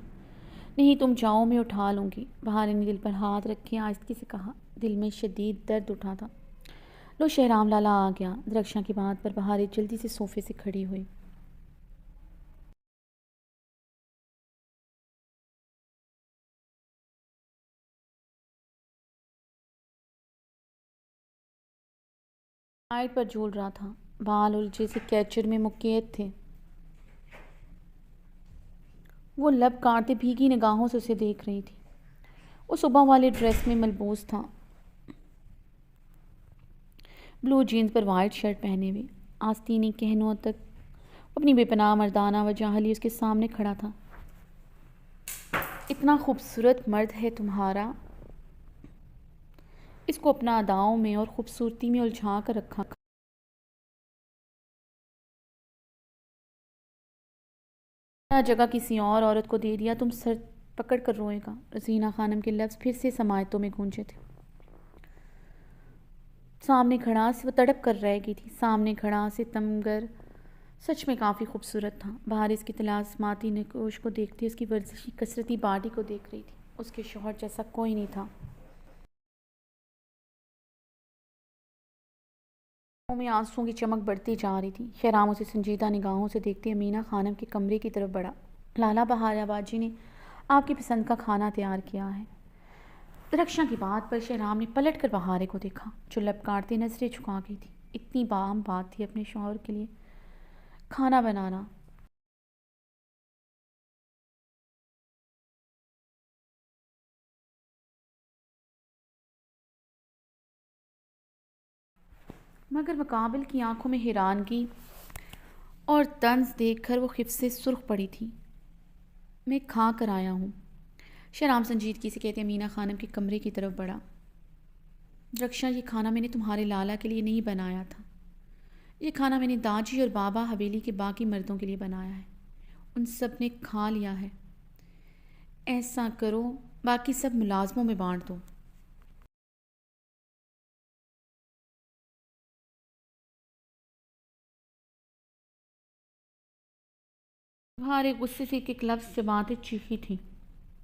नहीं, तुम जाओ, मैं उठा लूँगी। बहारी ने दिल पर हाथ रखे आहिस्ती से कहा। दिल में शदीद दर्द उठा था। लो, शहराम लाला आ गया। रक्षा की बात पर बहारी जल्दी से सोफे से खड़ी हुई। साइड पर झूल रहा था। बाल उलझे से कैचर में मुक्केत थे। वो लब काटते भीगी निगाहों से उसे देख रही थी। वो सुबह वाले ड्रेस में मलबूस था, ब्लू जीन्स पर वाइट शर्ट पहने हुए। आस्तीनी कहनों तक अपनी बेपनाह मर्दाना वजाहली उसके सामने खड़ा था। इतना खूबसूरत मर्द है तुम्हारा, इसको अपना अदाओं में और खूबसूरती में उलझा कर रखा। जगह किसी और औरत को दे दिया, तुम सर पकड़ कर रोएगा। रजीना खानम के लफ्ज़ फिर से समायतों में गूंजे थे। सामने खड़ा वो तड़प कर रह गई थी। सामने खड़ा सितमगर सच में काफ़ी खूबसूरत था। बाहर इसकी तलाशमाती नकोश को देखती उसकी वर्जिशी कसरती बॉडी को देख रही थी। उसके शौहर जैसा कोई नहीं था। आँखों में आंसुओं की चमक बढ़ती जा रही थी। शहराम उसे संजीदा निगाहों से देखते अमीना खानम के कमरे की तरफ बढ़ा। लाला बहाराबाजी ने आपकी पसंद का खाना तैयार किया है। रक्षा की बात पर शहराम ने पलट कर बहारे को देखा, जो लब काटते नजरें झुका गई थी। इतनी बाम बात थी अपने शौहर के लिए खाना बनाना। मगर मुकाबिल की आंखों में हैरानगी और तंज देखकर वो खिफ से सुर्ख पड़ी थी। मैं खा कर आया हूँ। शहराम संजीदगी से कहते अमीना खानम के कमरे की तरफ बढ़ा। रक्षा, ये खाना मैंने तुम्हारे लाला के लिए नहीं बनाया था। ये खाना मैंने दाजी और बाबा हवेली के बाकी मर्दों के लिए बनाया है। उन सब ने खा लिया है। ऐसा करो, बाकी सब मुलाजमों में बांट दो। बहारी गुस्से से एक लफ्ज़ से बातें चीखी थी।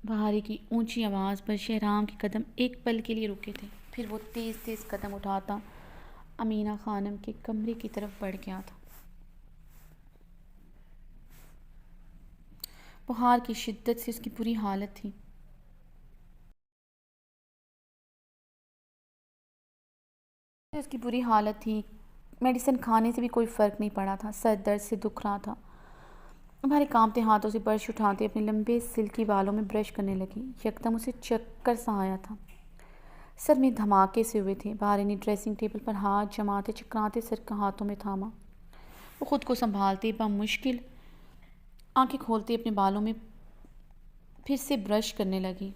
बहारी की ऊंची आवाज़ पर शहराम के कदम एक पल के लिए रुके थे। फिर वो तेज़ तेज़ कदम उठाता अमीना खानम के कमरे की तरफ बढ़ गया था। बुखार की शिद्दत से उसकी बुरी हालत थी। उसकी बुरी हालत थी। मेडिसिन खाने से भी कोई फ़र्क नहीं पड़ा था। सर दर्द से दुख रहा था। हमारे कांपते हाथों से ब्रश उठाते अपने लंबे सिल्की बालों में ब्रश करने लगी। यकदम उसे चक्कर सा आया था। सर में धमाके से हुए थे। बाहर ने ड्रेसिंग टेबल पर हाथ जमाते चकराते सर का हाथों में थामा। वो खुद को संभालते मुश्किल आंखें खोलते अपने बालों में फिर से ब्रश करने लगी।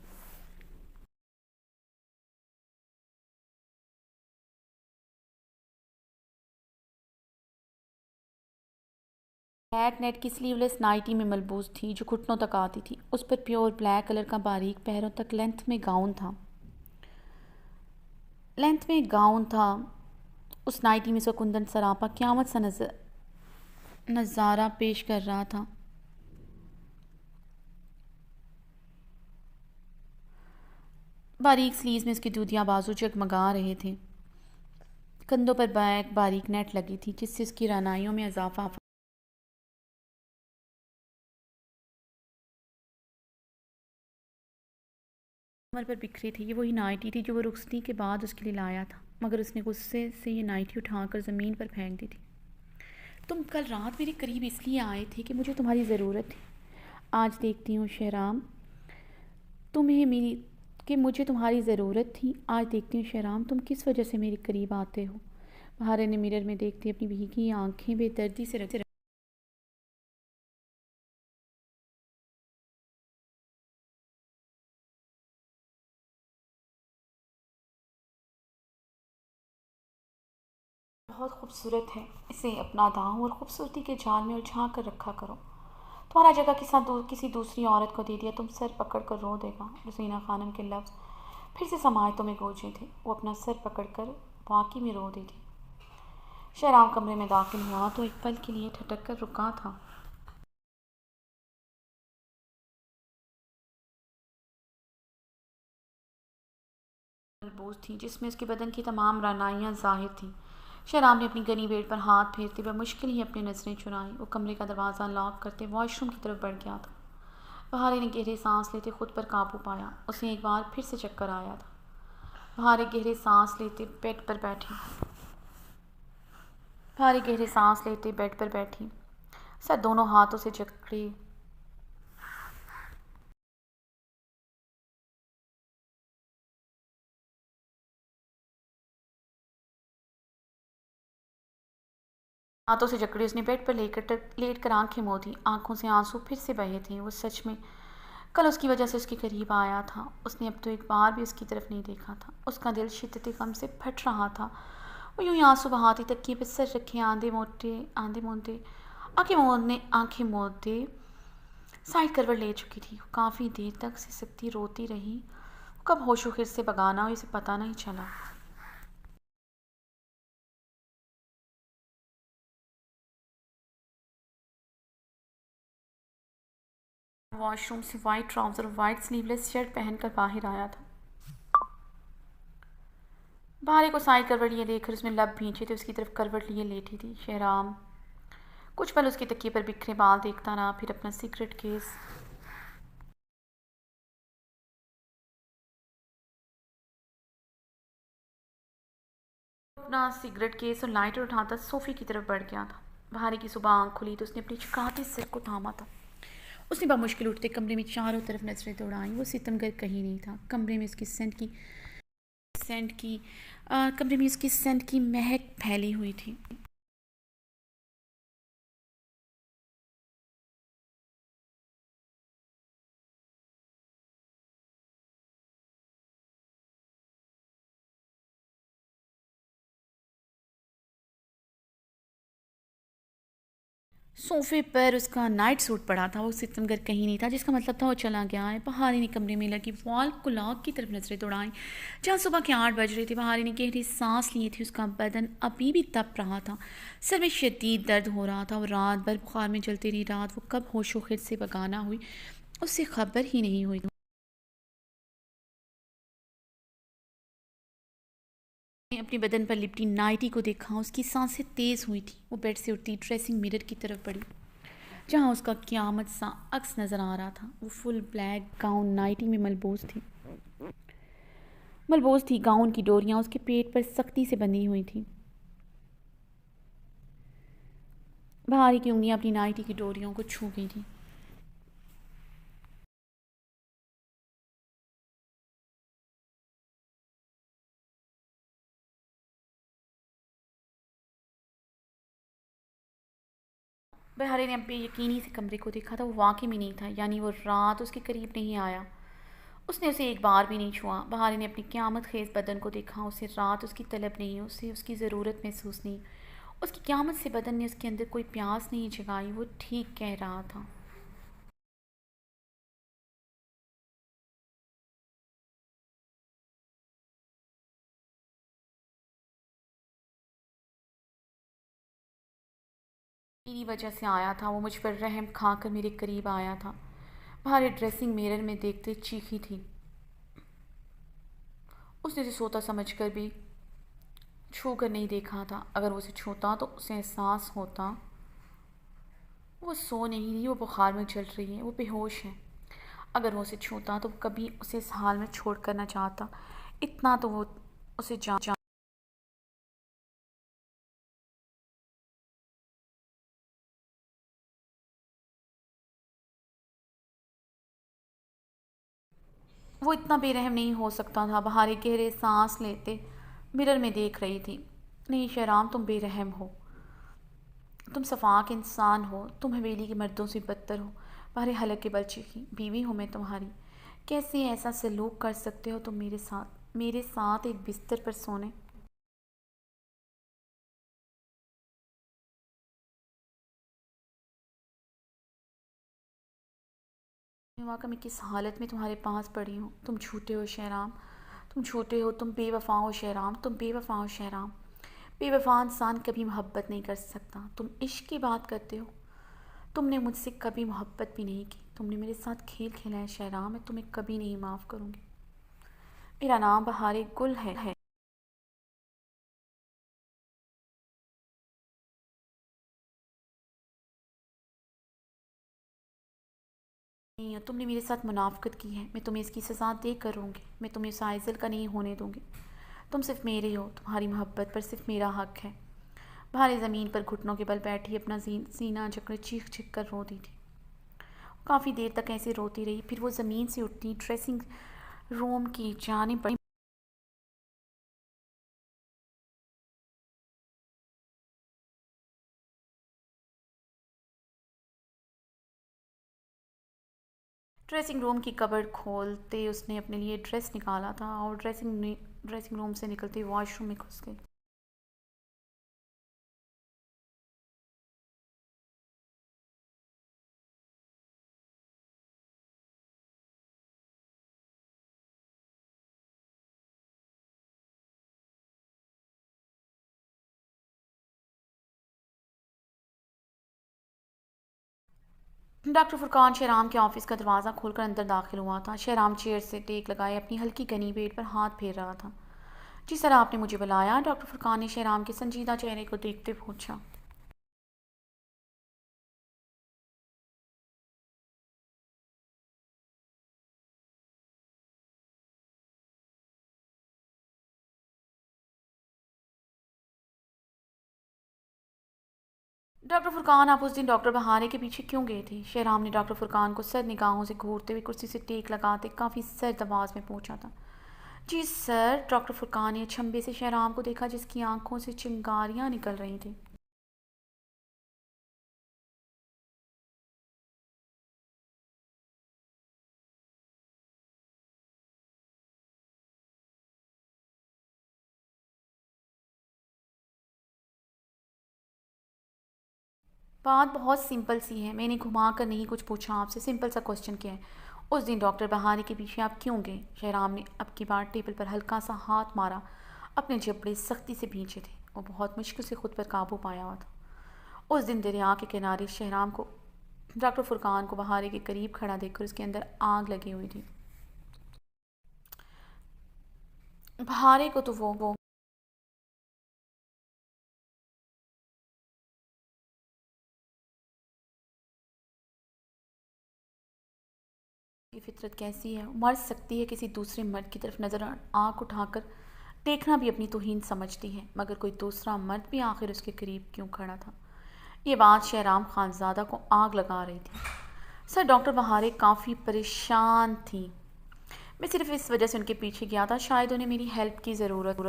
ब्लैक नेट की स्लीवलेस नाइटी में मलबूस थी जो घुटनों तक आती थी। उस पर प्योर ब्लैक कलर का बारीक पैरों तक लेंथ में गाउन था। उस नाइटी में कुंदन सरापा क़यामत सा नज़ारा पेश कर रहा था। बारीक स्लीव्स में उसके दूधिया बाजू जगमगा रहे थे। कंधों पर बारीक नेट लगी थी जिससे उसकी रानाइयों में इजाफा। कमर पर बिखरी थी। ये वही नाइटी थी जो वो रुखसती के बाद उसके लिए लाया था, मगर उसने गुस्से से ये नाइटी उठाकर ज़मीन पर फेंक दी थी। तुम कल रात मेरे करीब इसलिए आए थे कि मुझे तुम्हारी ज़रूरत थी। आज देखती हूँ शहराम मुझे तुम्हारी ज़रूरत थी। आज देखती हूँ शहराम तुम किस वजह से मेरे करीब आते हो। बहारे ने मिरर में देखती अपनी भीगी आंखें बेदर्दी से रख बहुत खूबसूरत है, इसे अपना दाऊं और ख़ूबसूरती के जाल में उलझा कर रखा करो। तुम्हारा जगह किसी दूसरी औरत को दे दिया तुम सर पकड़ कर रो देगा। रसीना खानम के लफ्ज़ फिर से समायतों में गूंजे थे। वो अपना सर पकड़ कर वाकई में रो दी थी। शहराम कमरे में दाखिल हुआ तो एक पल के लिए ठटक कर रुका था। मलबूस थी जिसमें उसके बदन की तमाम रानाइयाँ ज़ाहिर थीं। शहराम ने अपनी गनी बेड पर हाथ फेरते हुए मुश्किल ही अपनी नज़रें चुराईं। वो कमरे का दरवाज़ा लॉक करते वॉशरूम की तरफ बढ़ गया था। बहारे ने गहरे सांस लेते खुद पर काबू पाया। उसे एक बार फिर से चक्कर आया था। बहारे गहरे सांस लेते बेड पर बैठी सर दोनों हाथों से जकड़े उसने बेड पर लेट कर आंखें मोदी। आंखों से आंसू फिर से बहे थे। वो सच में कल उसकी वजह से उसके करीब आया था। उसने अब तो एक बार भी उसकी तरफ नहीं देखा था। उसका दिल शिद्दत गम से फट रहा था। वो यूं ही आंसू बहाती तकिए पर सर रखे आंखें मोदे साइड करवट ले चुकी थी। काफ़ी देर तक सिसकती रोती रही। कब होशो खिर से बगाना हुई इसे पता नहीं चला। वॉशरूम से वाइट ट्राउज़र और वाइट स्लीवलेस शर्ट पहनकर बाहर आया था। बाहर को साइड करवट लिए देखकर उसने लब भींचे थे। उसकी तरफ करवट लिए लेटी थी। शहराम कुछ पल उसके तकिए पर बिखरे बाल देखता रहा, फिर अपना सिगरेट केस और लाइटर उठाता सोफ़े की तरफ बढ़ गया था। बहारी की सुबह आँख खुली तो उसने अपने चुकाते सिर को थामा था। उसने बामुश्किल उठते कमरे में चारों तरफ नजरें दौड़ाईं। वो सितमगर कहीं नहीं था। कमरे में उसकी सेंट की महक फैली हुई थी। सोफे पर उसका नाइट सूट पड़ा था। वो सितमगर कहीं नहीं था, जिसका मतलब था वो चला गया है। बहारी ने कमरे में लगी वॉल क्लॉक की तरफ नजरें दौड़ाईं जहाँ सुबह के 8 बज रहे थे। बहारी ने गहरी सांस ली थी। उसका बदन अभी भी तप रहा था। सर में शदीद दर्द हो रहा था और रात भर बुखार में जलती रही। रात वो कब होशो खिर से बगाना हुई उससे खबर ही नहीं हुई। अपने बदन पर लिपटी नाइटी को देखा। उसकी सांसें तेज़ हुई थी। वो बेड से उठती ड्रेसिंग मिरर की तरफ बढ़ी जहाँ उसका क़यामत सा अक्स नज़र आ रहा था। वो फुल ब्लैक गाउन नाइटी में मलबूस थी। गाउन की डोरियाँ उसके पेट पर सख्ती से बंधी हुई थी। बहारी की उंगलियाँ अपनी नाइटी की डोरियों को छू गई थी। बहारी ने अब यकीनी से कमरे को देखा था। वो वाकई में नहीं था, यानी वो रात उसके करीब नहीं आया। उसने उसे एक बार भी नहीं छुआ। बहारी ने अपनी क़यामत खेज बदन को देखा। उसे रात उसकी तलब नहीं, उसे उसकी ज़रूरत महसूस नहीं। उसकी क़यामत से बदन ने उसके अंदर कोई प्यास नहीं जगाई। वो ठीक कह रहा था। मेरी वजह से आया था, वो मुझ पर रहम खाकर मेरे करीब आया था। भारी ड्रेसिंग मिरर में देखते चीखी थी। उसने उसे सोता समझकर भी छू कर नहीं देखा था। अगर वो उसे छूता तो उसे एहसास होता वो सो नहीं रही, वो बुखार में चल रही है, वो बेहोश है। अगर वो उसे छूता तो कभी उसे इस हाल में छोड़ कर ना चाहता। इतना तो वो उसे जान। वो इतना बेरहम नहीं हो सकता था। बहारे गहरे सांस लेते मिरर में देख रही थी। नहीं शहराम, तुम बेरहम हो, तुम सफाक इंसान हो, तुम हवेली के मर्दों से बदतर हो। बहारे हलक के बल चीखी, बीवी हूँ मैं तुम्हारी, कैसे ऐसा सलूक कर सकते हो तुम मेरे साथ एक बिस्तर पर सोने। वाकई मैं किस हालत में तुम्हारे पास पड़ी हूँ। तुम झूठे हो शहराम, तुम झूठे हो, तुम बेवफा हो शहराम, तुम बेवफा हो शहराम। बेवफा इंसान कभी मोहब्बत नहीं कर सकता। तुम इश्क की बात करते हो, तुमने मुझसे कभी मोहब्बत भी नहीं की। तुमने मेरे साथ खेल खेला है शहराम, मैं तुम्हें कभी नहीं माफ़ करूँगी। मेरा नाम बहारे गुल है। नहीं, तुमने मेरे साथ मुनाफ़कत की है, मैं तुम्हें इसकी सज़ा दे करूँगी। मैं तुम्हें साइज़ल का नहीं होने दूँगी। तुम सिर्फ मेरे हो, तुम्हारी मोहब्बत पर सिर्फ मेरा हक है। भारी ज़मीन पर घुटनों के बल बैठी अपना सीना जकड़े चीख चीख कर रोती थी। काफ़ी देर तक ऐसे रोती रही, फिर वो ज़मीन से उठती, ड्रेसिंग रूम की जानिब बढ़ी। ड्रेसिंग रूम की कबर्ड खोलते उसने अपने लिए ड्रेस निकाला था और ड्रेसिंग रूम से निकलते वॉशरूम में घुस गई। डॉक्टर फुरकान शहराम के ऑफिस का दरवाज़ा खोलकर अंदर दाखिल हुआ था। शहराम चेयर से टेक लगाए अपनी हल्की गनी पेट पर हाथ फेर रहा था। जी सर, आपने मुझे बुलाया? डॉक्टर फुरकान ने शहराम के संजीदा चेहरे को देखते पूछा। डॉक्टर फुरकान, आप उस दिन डॉक्टर बहारे के पीछे क्यों गए थे? शहराम ने डॉक्टर फुरकान को सर निगाहों से घूरते हुए कुर्सी से टेक लगाते काफ़ी सर्द आवाज़ में पूछा था। जी सर, डॉक्टर फुरकान ने अचंभे से शहराम को देखा जिसकी आंखों से चिंगारियां निकल रही थी। बात बहुत सिंपल सी है, मैंने घुमा कर नहीं कुछ पूछा आपसे, सिंपल सा क्वेश्चन क्या है? उस दिन डॉक्टर बहारी के पीछे आप क्यों गए? शहराम ने अब की बार टेबल पर हल्का सा हाथ मारा। अपने जबड़े सख्ती से भींचे थे। वो बहुत मुश्किल से खुद पर काबू पाया हुआ था। उस दिन दरिया के किनारे शहराम को डॉक्टर फुरकान को बहारे के करीब खड़ा देखकर उसके अंदर आग लगी हुई थी। बहारे को तो वो की फितरत कैसी है, मर सकती है किसी दूसरे मर्द की तरफ नज़र आँख उठाकर देखना भी अपनी तौहीन समझती है, मगर कोई दूसरा मर्द भी आखिर उसके करीब क्यों खड़ा था? ये बात शहराम खानज़ादा को आग लगा रही थी। सर, डॉक्टर बहारे काफ़ी परेशान थी। मैं सिर्फ इस वजह से उनके पीछे गया था, शायद उन्हें मेरी हेल्प की ज़रूरत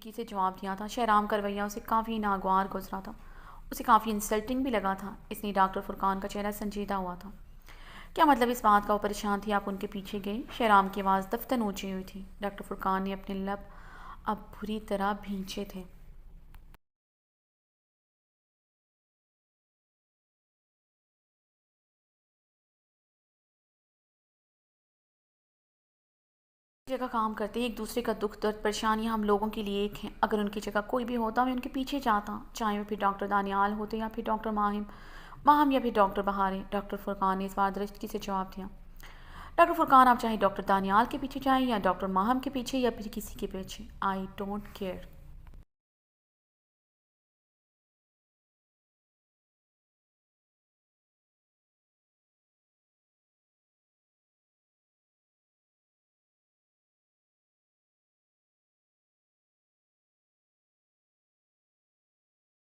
से जवाब दिया था। शहराम का रवैया उसे काफ़ी नागवार गुजरा था। उसे काफ़ी इंसल्टिंग भी लगा था, इसलिए डॉक्टर फुरकान का चेहरा संजीदा हुआ था। क्या मतलब इस बात का वो परेशान थी आप उनके पीछे गए? शहराम की आवाज़ दफ्तन ऊंची हुई थी। डॉक्टर फुरकान ने अपने लब अब बुरी तरह भींचे थे। जगह काम करते हैं, एक दूसरे का दुख दर्द परेशानियां हम लोगों के लिए एक हैं। अगर उनकी जगह कोई भी होता मैं उनके पीछे जाता, चाहे वो फिर डॉक्टर दानियाल होते या फिर डॉक्टर माहिम माहम या फिर डॉक्टर बहारे। डॉक्टर फुरकान ने इस बार दृष्टि से जवाब दिया। डॉक्टर फुरकान, आप चाहे डॉक्टर दानियाल के पीछे जाएं या डॉक्टर माहम के पीछे या फिर किसी के पीछे, आई डोंट केयर।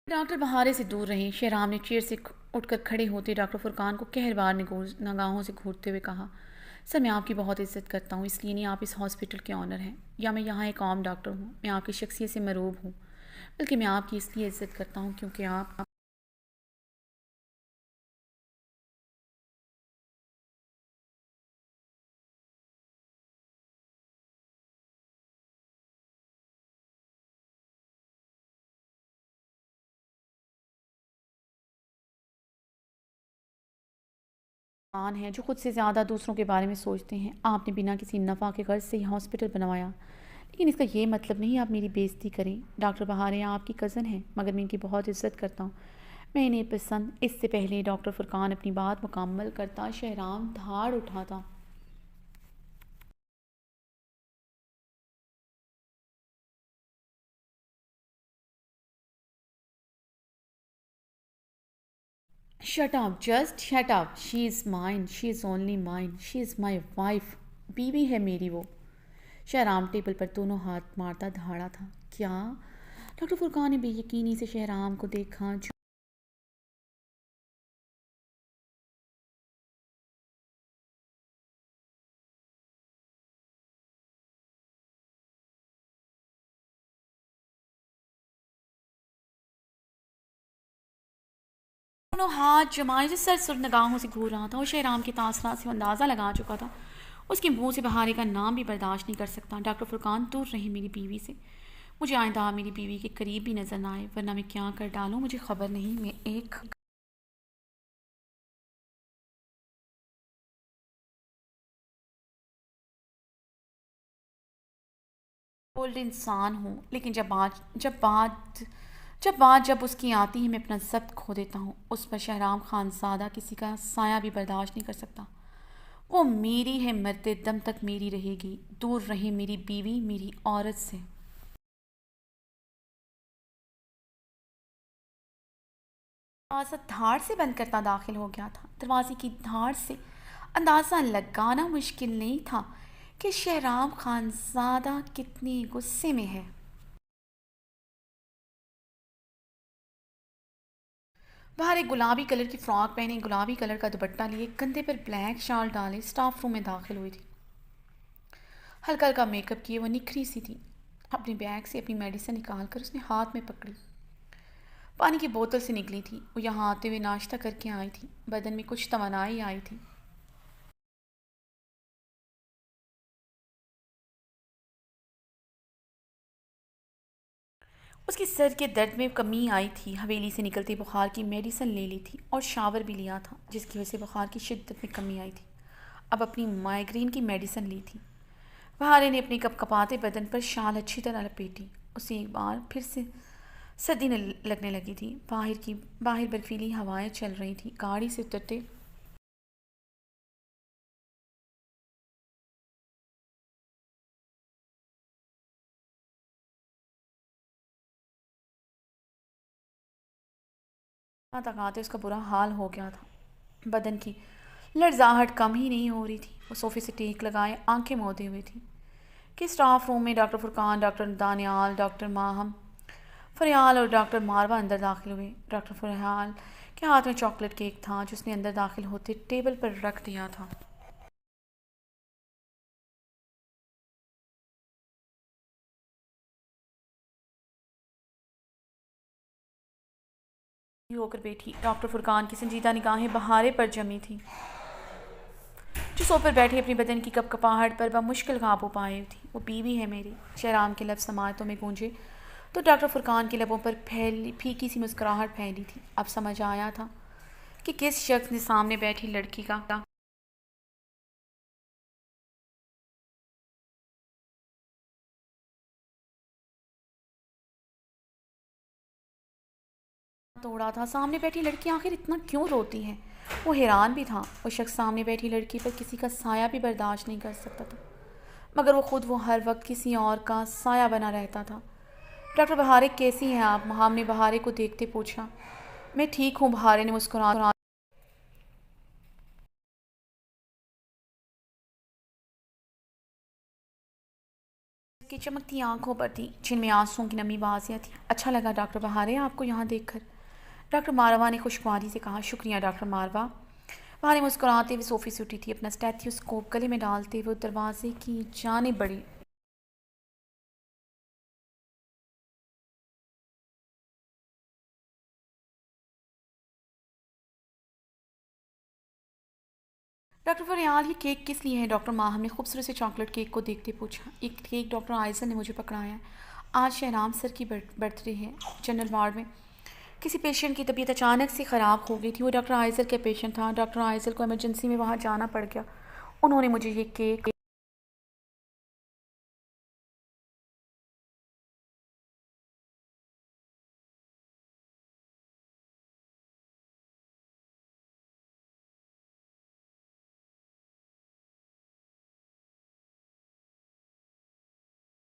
डॉक्टर बहारे से दूर रहीं। शहराम ने चेयर से उठकर खड़े होते डॉक्टर फुरकान को कहरबार निगाहों से घूरते हुए कहा, सर मैं आपकी बहुत इज्जत करता हूँ, इसलिए नहीं आप इस हॉस्पिटल के ऑनर हैं या मैं यहाँ एक आम डॉक्टर हूँ। मैं आपकी शख्सियत से मरूब हूँ, बल्कि मैं आपकी इसलिए इज्जत करता हूँ क्योंकि आप इंसान हैं जो खुद से ज़्यादा दूसरों के बारे में सोचते हैं। आपने बिना किसी नफ़ा के गर्ज से ही हॉस्पिटल बनवाया, लेकिन इसका ये मतलब नहीं आप मेरी बेइज्जती करें। डॉक्टर बहारे आपकी कज़न हैं, मगर मैं इनकी बहुत इज्जत करता हूँ, मैं इन्हें पसंद। इससे पहले डॉक्टर फुरकान अपनी बात मुकम्मल करता शहराम धाड़ उठाता। Shut up, just shut up. She is mine, she is only mine, she is my wife. बीवी है मेरी वो। शहराम टेबल पर दोनों हाथ मारता धाड़ा था। क्या? डॉक्टर फुरकान ने बेयकीनी से शहराम को देखा जो दोनों हाथ जमाए जिस सर निगाहों से घूर रहा था। और शहराम की तासरात से अंदाज़ा लगा चुका था उसके मुंह से बहारे का नाम भी बर्दाश्त नहीं कर सकता। डॉक्टर फुरकान, दूर रही मेरी बीवी से। मुझे आइंदा मेरी बीवी के करीब भी नजर ना आए, वरना मैं क्या कर डालूं मुझे खबर नहीं। मैं एक बोल्ड इंसान हूँ, लेकिन जब उसकी आती है मैं अपना जब्त खो देता हूँ। उस पर शहराम खानजादा किसी का साया भी बर्दाश्त नहीं कर सकता। वो मेरी है, मरते दम तक मेरी रहेगी। दूर रहे मेरी बीवी मेरी औरत से। दरवाज़ा धाड़ से बंद करता दाखिल हो गया था। दरवाजे की धाड़ से अंदाज़ा लगाना मुश्किल नहीं था कि शहराम खानजादा कितने गुस्से में है। बाहर एक गुलाबी कलर की फ्रॉक पहने, गुलाबी कलर का दुपट्टा लिए, कंधे पर ब्लैक शाल डाले स्टाफ रूम में दाखिल हुई थी। हल्का हल्का मेकअप किए वो निखरी सी थी। अपने बैग से अपनी मेडिसिन निकाल कर उसने हाथ में पकड़ी। पानी की बोतल से निकली थी। वो यहाँ आते हुए नाश्ता करके आई थी। बदन में कुछ तमन्नाई आई थी। उसके सर के दर्द में कमी आई थी। हवेली से निकलते बुखार की मेडिसिन ले ली थी और शावर भी लिया था, जिसकी वजह से बुखार की शिद्दत में कमी आई थी। अब अपनी माइग्रेन की मेडिसिन ली थी। बहारे ने अपनी कपकपाते बदन पर शाल अच्छी तरह लपेटी। उसे एक बार फिर से सर्दी लगने लगी थी। बाहर बर्फीली हवाएं चल रही थी। गाड़ी से उतरते तक आते उसका बुरा हाल हो गया था। बदन की लड़जाहट कम ही नहीं हो रही थी। वो सोफे से टेक लगाए आंखें मोदे हुए थी कि स्टाफ रूम में doctor Furqan, doctor Daniyal, doctor Maham फरियाल और डॉक्टर मारवा अंदर दाखिल हुए। डॉक्टर फरियाल के हाथ में चॉकलेट केक था जो उसने अंदर दाखिल होते टेबल पर रख दिया था। होकर बैठी। डॉक्टर फुरकान की संजीदा निगाहें बहारे पर जमी थी। जो सोफे पर बैठी अपनी बदन की कपकपाहट पर मुश्किल काबू पाई थी। वो बीवी है मेरी। शहराम के लफ्ज़ समातों में गूंजे तो डॉक्टर फुरकान के लबों पर फैली फीकी सी मुस्कुराहट फैली थी। अब समझ आया था कि किस शख्स ने सामने बैठी लड़की का तोड़ा था। सामने बैठी लड़की आखिर इतना क्यों रोती है? वो हैरान भी था। वो शख्स सामने बैठी लड़की पर किसी का साया भी बर्दाश्त नहीं कर सकता था, मगर वो हर वक्त किसी और का साया बना रहता था। डॉक्टर बहारे, कैसी हैं आप? महाम ने बहारे को देखते पूछा। मैं ठीक हूँ, बहारे ने मुस्कुरा की चमकती आंखों पर थी, जिनमें आंसुओं की नमी बाजियाँ थी। अच्छा लगा डॉक्टर बहारे आपको यहाँ देखकर, डॉक्टर मारवा ने खुशगवारी से कहा। शुक्रिया डॉक्टर मारवा। बहारे मुस्कुराते हुए सोफे से उठी थी। अपना स्टेथोस्कोप गले में डालते हुए दरवाजे की जानिब बढ़ी। डॉक्टर फरियाल, ये केक किस लिए है? डॉक्टर माहम ने खूबसूरत से चॉकलेट केक को देखते पूछा। एक केक डॉक्टर आयसन ने मुझे पकड़ाया है। आज शहराम सर की बर्थडे है। जनरल वार्ड में किसी पेशेंट की तबीयत अचानक से ख़राब हो गई थी। वो डॉक्टर आइजल का पेशेंट था। डॉक्टर आइजल को इमरजेंसी में वहाँ जाना पड़ गया। उन्होंने मुझे ये केक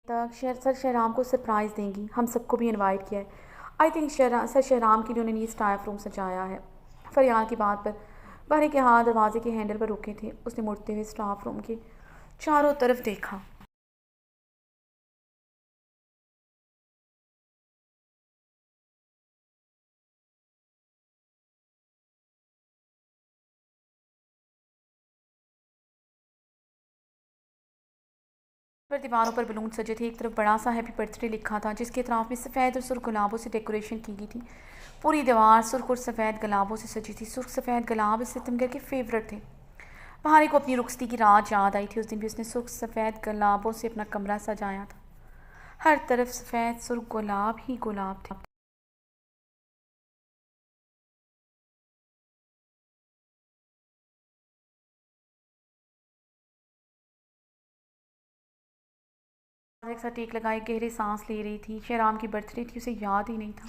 तक सर शहराम को सरप्राइज़ देंगी। हम सबको भी इनवाइट किया है। आई थिंक सर शहराम के लिए उन्होंने ये स्टाफ रूम सजाया है। फरियाल की बात पर बाहर के हाथ दरवाजे के हैंडल पर रुके थे। उसने मुड़ते हुए स्टाफ रूम के चारों तरफ देखा। पर दीवारों पर बलून सजे थे। एक तरफ बड़ा सा हैप्पी बर्थडे लिखा था, जिसके अतराफ में सफ़ेद और सुर्ख गुलाबों से डेकोरेशन की गई थी। पूरी दीवार सुर्ख और सफ़ेद गुलाबों से सजी थी। सुर्ख सफ़ेद गुलाब सितमगर के फेवरेट थे। बहारी को अपनी रुखसती की रात याद आई थी। उस दिन भी उसने सुर्ख सफ़ेद गुलाबों से अपना कमरा सजाया था। हर तरफ सफ़ेद सुर्ख गुलाब ही गुलाब थे। एक सा टेक लगाए गहरे सांस ले रही थी। शहराम की बर्थडे थी, उसे याद ही नहीं था,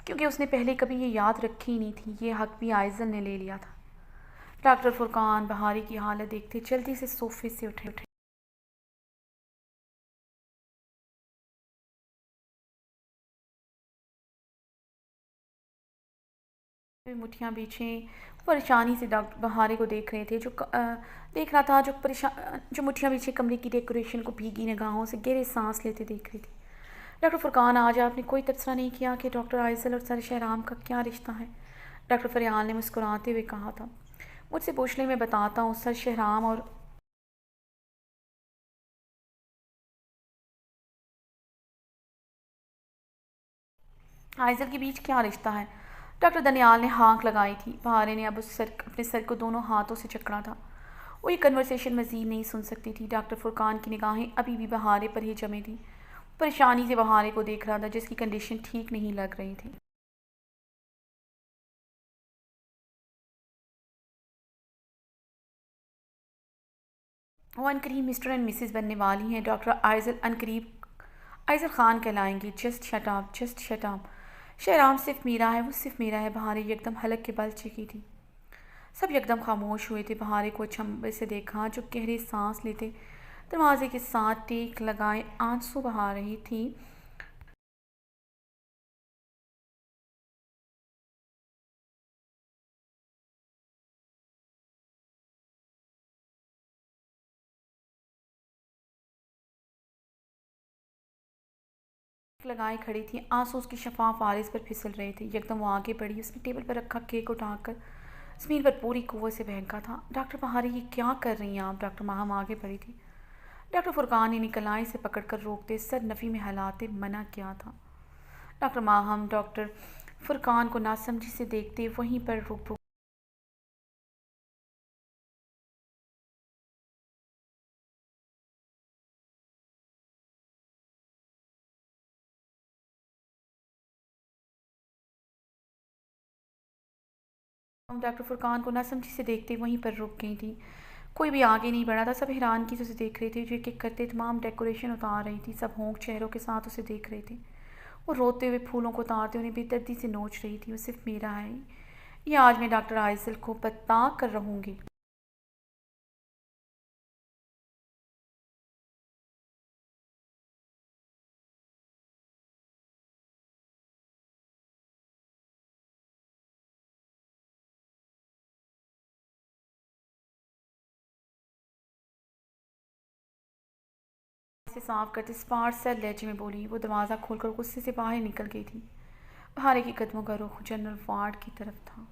क्योंकि उसने पहले कभी ये याद रखी ही नहीं थी। ये हक भी आइजल ने ले लिया था। डॉक्टर फुरकान बहारी की हालत देखते जल्दी से सोफे से उठे। मुठियाँ पीछे परेशानी से डॉक्टर बहारे को देख रहे थे। देख रहा था जो मुठियाँ पीछे कमरे की डेकोरेशन को भीगी निगाहों से गहरे सांस लेते देख रही थी। डॉक्टर फुरकान, आज आपने कोई तबसरा नहीं किया कि डॉक्टर आइजल और सर शहराम का क्या रिश्ता है? डॉक्टर फरियाल ने मुस्कुराते हुए कहा था। मुझसे पूछ ले, मैं बताता हूँ। सर शहराम और आइजल के बीच क्या रिश्ता है? डॉक्टर दनियाल ने हाँक लगाई थी। बहारे ने अब अपने सर को दोनों हाथों से जकड़ा था। वो ये कन्वर्सेशन मजीद नहीं सुन सकती थी। डॉक्टर फुरकान की निगाहें अभी भी बहारे पर ही जमी थी। परेशानी से बहारे को देख रहा था, जिसकी कंडीशन ठीक नहीं लग रही थी। वो अनकरीब मिस्टर एंड मिसेस बनने वाली हैं। डॉक्टर आइजल अनकरीब आइजल खान कहलाएंगी। Just shut up, just shut up. Shahram सिर्फ मेरा है, वो सिर्फ मेरा है। बहारे एकदम हलक के बल चिकी थी। सब एकदम खामोश हुए थे। बहारे को अचंभे से देखा, जो गहरी सांस लेते दरवाजे के साथ टेक लगाए आंसू बहा रही थी। लगाए खड़ी थी। आंसू उसकी शफाफ आरिस पर फिसल रहे थे। एकदम वो आगे बढ़ी। उसने टेबल पर रखा केक उठाकर ज़मीन पर पूरी कुव्वत से फेंका था। डॉक्टर बहारी, ये क्या कर रही हैं आप? डॉक्टर माहम आगे बढ़ी थी। डॉक्टर फुरकान ने निकलाई से पकड़कर रोकते सर नफ़ी में हिलाते मना किया था। डॉक्टर माहम डॉक्टर फुरकान को नासमझी से देखते वहीं पर रुक हम डॉक्टर फुरकान को नासमझी से देखते वहीं पर रुक गई थी। कोई भी आगे नहीं बढ़ा था, सब हैरानगी से उसे देख रहे थे। जो एक एक करते तमाम डेकोरेशन उतार रही थी, सब होंक चेहरों के साथ उसे देख रहे थे। वो रोते हुए फूलों को उतारते उन्हें बेदर्दी से नोच रही थी। वो सिर्फ मेरा है, ये आज मैं डॉक्टर आइसल को बता कर रहूँगी। इसे साफ करते स्पार्ट सर लहजे में बोली। वो दरवाज़ा खोलकर गुस्से से बाहर निकल गई थी। बहारे के कदमों का रुख जनरल वार्ड की तरफ था।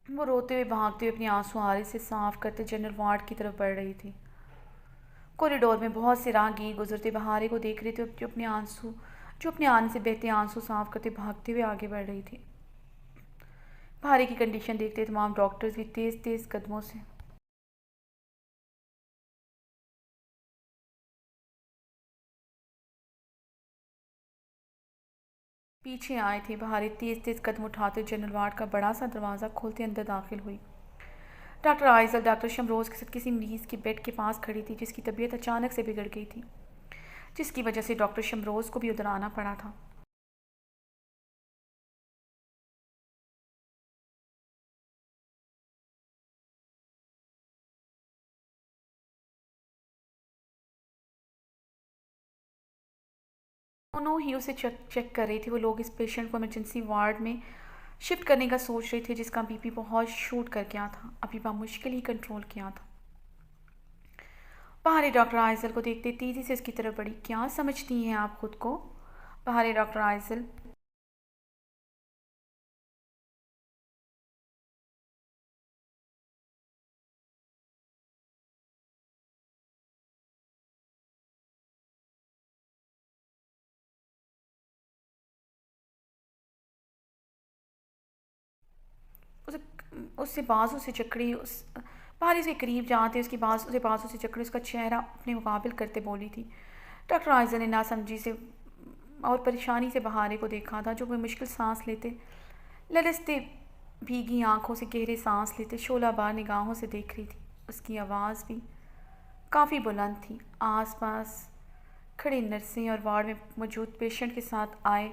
वो रोते हुए भागते हुए अपने आंसू आरे से साफ करते जनरल वार्ड की तरफ बढ़ रही थी। कॉरिडोर में बहुत से राहगीर गुजरते बहारे को देख रहे थे, जो अपने आने से बहते आंसू साफ करते भागते हुए आगे बढ़ रही थी। बहारे की कंडीशन देखते तमाम डॉक्टर्स भी तेज तेज कदमों से पीछे आए थे। बहारे तेज तेज कदम उठाते जनरल वार्ड का बड़ा सा दरवाज़ा खोलते अंदर दाखिल हुई। डॉक्टर आइजल डॉक्टर शमरोज़ के साथ किसी मरीज़ के बेड के पास खड़ी थी, जिसकी तबीयत अचानक से बिगड़ गई थी, जिसकी वजह से डॉक्टर शमरोज़ को भी उधर आना पड़ा था। दोनों ही उसे चेक चेक कर रही थी। वो लोग इस पेशेंट को इमरजेंसी वार्ड में शिफ्ट करने का सोच रहे थे, जिसका बीपी बहुत शूट कर गया था, अभी मुश्किल ही कंट्रोल किया था। बाहरी डॉक्टर आइजल को देखते तेज़ी से उसकी तरफ बढ़ी। क्या समझती हैं आप खुद को? बाहरी डॉक्टर आइजल उसे उससे बाजू से जकड़ी उस बाहरी उसके करीब जाते उसकी बाजू से जकड़ी उसका चेहरा अपने मुकाबिल करते बोली थी। डॉक्टर आइजल ने नासमझी से और परेशानी से बहारे को देखा था, जो वह मुश्किल सांस लेते लरसते भीगी आंखों से गहरे सांस लेते शोला बार निगाहों से देख रही थी। उसकी आवाज़ भी काफ़ी बुलंद थी। आसपास खड़े नर्सें और वार्ड में मौजूद पेशेंट के साथ आए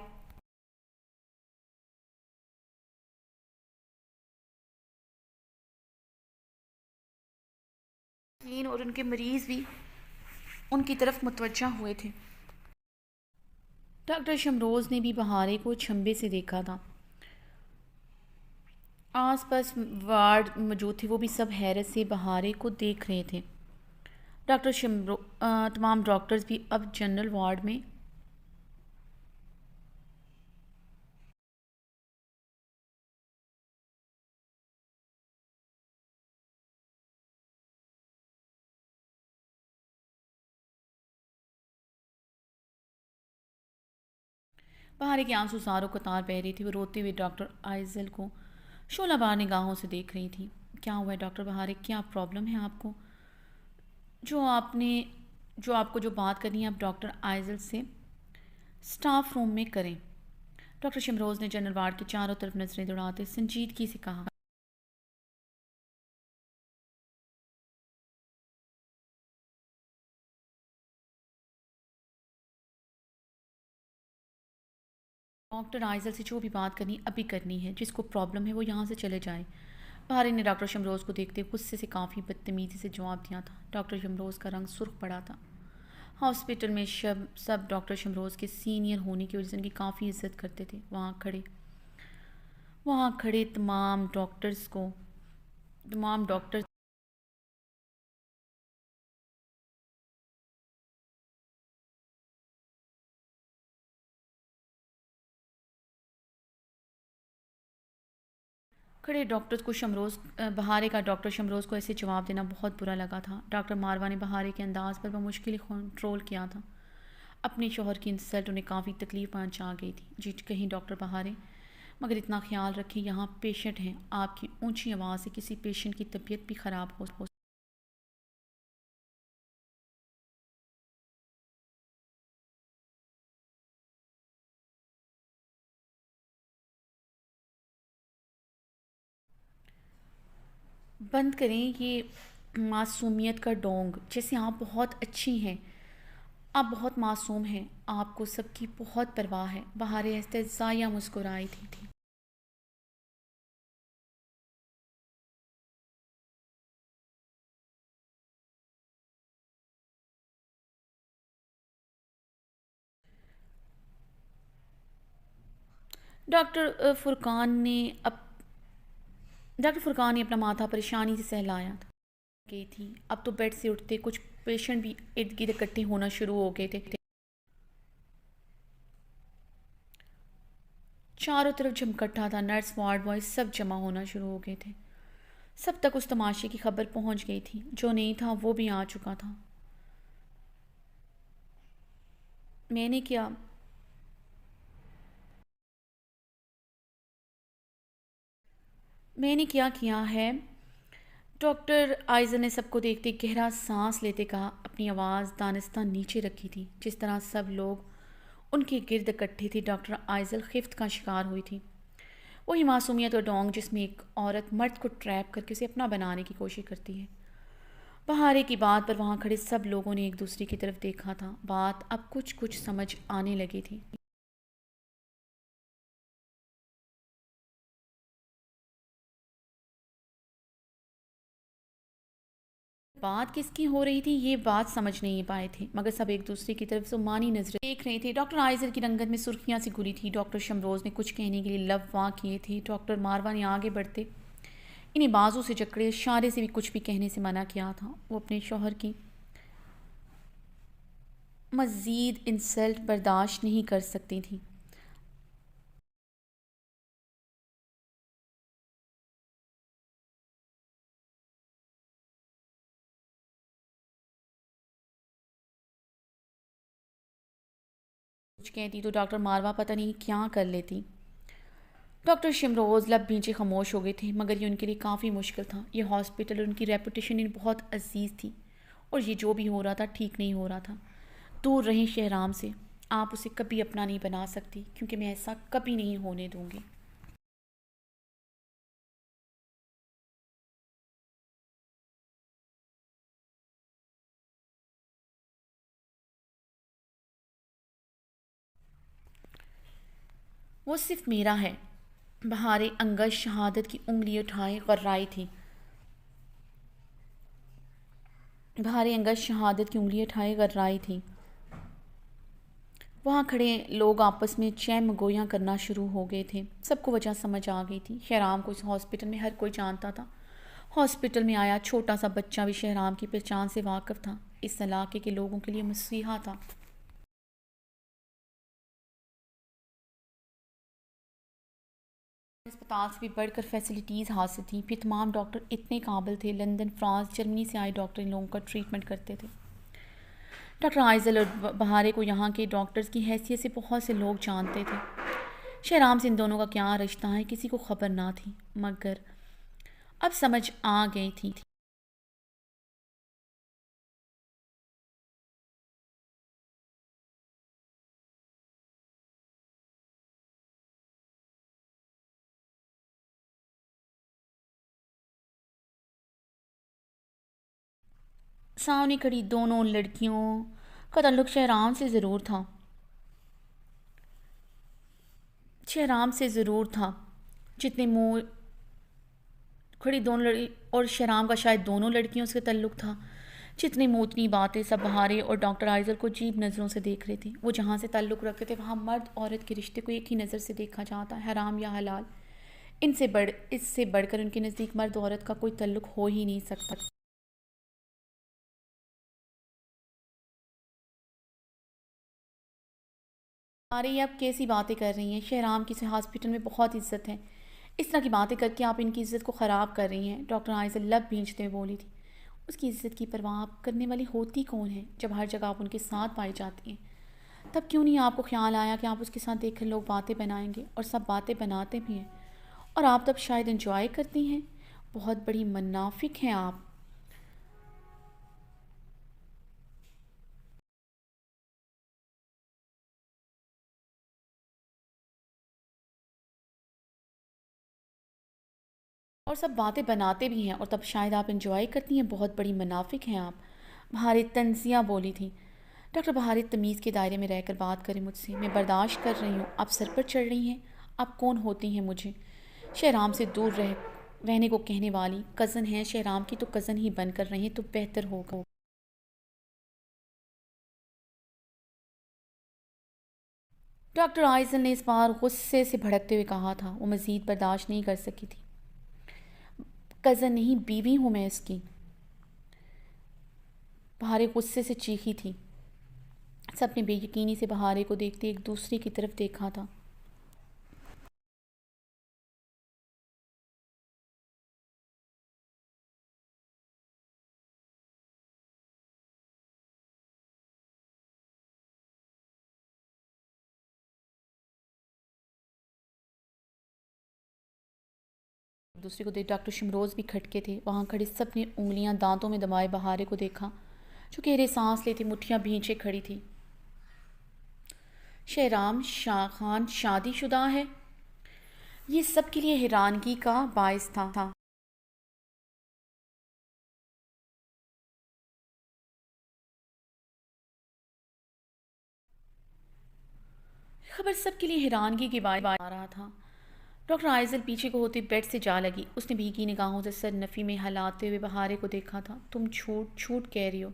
और उनके मरीज़ भी उनकी तरफ मुतवज्जा हुए थे। डॉक्टर शमरोज़ ने भी बहारे को छंबे से देखा था। आसपास वार्ड मौजूद थे, वो भी सब हैरत से बहारे को देख रहे थे। तमाम डॉक्टर्स भी अब जनरल वार्ड में बहारे के आंसू सारों कतार बह रही थी। वो रोते हुए डॉक्टर आइजल को शोला बार निगाहों से देख रही थी। क्या हुआ है डॉक्टर बहारे, क्या प्रॉब्लम है आपको? जो आपने जो आपको जो बात करनी है आप डॉक्टर आइजल से स्टाफ रूम में करें। डॉक्टर शमरोज़ ने जनरल वार्ड के चारों तरफ नजरें दौड़ाते संजीदगी से कहा। डॉक्टर आइजल से जो भी बात करनी अभी करनी है, जिसको प्रॉब्लम है वो यहाँ से चले जाए। बहारी ने डॉक्टर शमरोज़ को देखते गुस्से से काफ़ी बदतमीज़ी से जवाब दिया था। डॉक्टर शमरोज़ का रंग सुर्ख पड़ा था। हॉस्पिटल में सब डॉक्टर शमरोज़ के सीनियर होने की वजह से उनकी काफ़ी इज्जत करते थे। वहाँ खड़े तमाम डॉक्टर खड़े डॉक्टर्स को बहारे का डॉक्टर शमरोज़ को ऐसे जवाब देना बहुत बुरा लगा था। डॉक्टर मारवा ने बहारे के अंदाज़ पर मुश्किल कंट्रोल किया था। अपने शोहर की इंसल्ट उन्हें काफ़ी तकलीफ पहुंचा गई थी। जी कहीं डॉक्टर बहारे, मगर इतना ख्याल रखें, यहाँ पेशेंट हैं। आपकी ऊंची आवाज़ से किसी पेशेंट की तबीयत भी ख़राब हो। बंद करें ये मासूमियत का डोंग। जैसे आप बहुत अच्छी हैं, आप बहुत मासूम हैं, आपको सबकी बहुत परवाह है। बहार एहतजाया मुस्कुराई थी। डॉक्टर फुरकान ने अब डॉक्टर फुरकान ने अपना माथा परेशानी से सहलाया था। गई थी, अब तो बेड से उठते कुछ पेशेंट भी इर्द गिर्द इकट्ठे होना शुरू हो गए थे। चारों तरफ जमकट्टा था, नर्स, वार्ड बॉय सब जमा होना शुरू हो गए थे। सब तक उस तमाशे की खबर पहुंच गई थी। जो नहीं था वो भी आ चुका था। मैंने क्या मैंने क्या किया है? डॉक्टर आइजल ने सबको देखते गहरा सांस लेते कहा। अपनी आवाज़ दानिस्ता नीचे रखी थी। जिस तरह सब लोग उनके गिर्द इकट्ठे थे, डॉक्टर आइजल खिफ्त का शिकार हुई थी। वही मासूमियत और डोंग जिसमें एक औरत मर्द को ट्रैप करके उसे अपना बनाने की कोशिश करती है। बहारे की बात पर वहाँ खड़े सब लोगों ने एक दूसरे की तरफ देखा था। बात अब कुछ कुछ समझ आने लगी थी। बात किसकी हो रही थी ये बात समझ नहीं पाए थे, मगर सब एक दूसरे की तरफ जुम्मानी नजरें देख रहे थे। डॉक्टर आइजल की रंगत में सुर्खियां सी घुली थी। डॉक्टर शमरोज ने कुछ कहने के लिए लब वाँ किए थे। डॉक्टर मारवा ने आगे बढ़ते इन्हें बाजू से जकड़े इशारे से भी कुछ भी कहने से मना किया था। वो अपने शौहर की मज़ीद इंसल्ट बर्दाश्त नहीं कर सकती थी। कुछ कहती तो डॉक्टर मारवा पता नहीं क्या कर लेती। डॉक्टर शिमरोज़ लब नीचे खामोश हो गए थे, मगर ये उनके लिए काफ़ी मुश्किल था। ये हॉस्पिटल और उनकी रेपुटेशन इन्हें बहुत अजीज़ थी, और ये जो भी हो रहा था ठीक नहीं हो रहा था। दूर रहें शहराम से। आप उसे कभी अपना नहीं बना सकती, क्योंकि मैं ऐसा कभी नहीं होने दूंगी। वो सिर्फ मेरा है। बहारे अंगद शहादत की उंगली उठाए गर्राई थी। बहारे अंगद शहादत की उंगली उठाए गर्राई थी। वहाँ खड़े लोग आपस में चैन मगोयाँ करना शुरू हो गए थे। सबको वजह समझ आ गई थी। शहराम को इस हॉस्पिटल में हर कोई जानता था। हॉस्पिटल में आया छोटा सा बच्चा भी शहराम की पहचान से वाकिफ था। इस इलाके के लोगों के लिए मसीहा था। अस्पताल से भी बढ़कर फैसिलिटीज़ हासिल थी। फिर तमाम डॉक्टर इतने काबिल थे। लंदन, फ्रांस, जर्मनी से आए डॉक्टर इन लोगों का ट्रीटमेंट करते थे। डॉक्टर आइजल और बहारे को यहाँ के डॉक्टर्स की हैसियत से बहुत से लोग जानते थे। शहराम से इन दोनों का क्या रिश्ता है किसी को खबर ना थी, मगर अब समझ आ गई थी। सामने खड़ी दोनों लड़कियों का ताल्लुक शहराम से ज़रूर था। जितने मुँह खड़ी दोनों लड़ी और शहराम का शायद दोनों लड़कियों से ताल्लुक था। जितनी मुँह उतनी बातें। सब बहारे और डॉक्टर आइजल को अजीब नज़रों से देख रहे थे। वो जहाँ से ताल्लुक़ रखते थे वहाँ मर्द औरत के रिश्ते को एक ही नज़र से देखा जाता, हराम या हलाल। इससे बढ़कर उनके नज़दीक मर्द औरत का कोई ताल्लुक हो ही नहीं सकता। अरे ये आप कैसी बातें कर रही हैं? शहराम की हॉस्पिटल में बहुत इज्जत है। इस तरह की बातें करके आप इनकी इज्जत को ख़राब कर रही हैं। डॉक्टर आइजल लब भींचते हुए बोली थी। उसकी इज्जत की परवाह करने वाली होती कौन है, जब हर जगह आप उनके साथ पाई जाती हैं? तब क्यों नहीं आपको ख्याल आया कि आप उसके साथ देखकर लोग बातें बनाएंगे, और सब बातें बनाते भी हैं, और आप तब शायद एंजॉय करती हैं। बहुत बड़ी मुनाफिक हैं आप। और सब बातें बनाते भी हैं, और तब शायद आप एंजॉय करती हैं। बहुत बड़ी मुनाफिक हैं आप। बहार तंजिया बोली थी। डॉक्टर बहार तमीज़ के दायरे में रहकर बात करें मुझसे, मैं बर्दाश्त कर रही हूँ। आप सर पर चढ़ रही हैं। आप कौन होती हैं मुझे शहराम से दूर रहने को कहने वाली? कज़न हैं शहराम की, तो कज़न ही बनकर रहें तो बेहतर होगा। डॉक्टर आइजल ने इस बार गुस्से से भड़कते हुए कहा था। वो मज़ीद बर्दाश्त नहीं कर सकी थी। कज़न नहीं, बीवी हूँ मैं इसकी। बहारे गुस्से से चीखी थी। सबने बेयकीनी से बहारे को देखते एक दूसरे की तरफ देखा था। दूसरे को देख डॉक्टर शमरोज़ भी खटके थे। वहाँ खड़े सब ने उंगलियां दांतों में दबाए बहारे को देखा, जो गहरे सांस लेती मुठ्ठियां भींचे खड़ी थी। शहराम शाह खान शादीशुदा है। ये सब के लिए हैरानगी का बायस था। खबर सबके लिए हैरानगी की बात आ रहा था। डॉक्टर आइजल पीछे को होते बेड से जा लगी। उसने भीगी निगाहों से सर नफ़ी में हिलाते हुए बहारे को देखा था। तुम झूठ झूठ कह रही हो।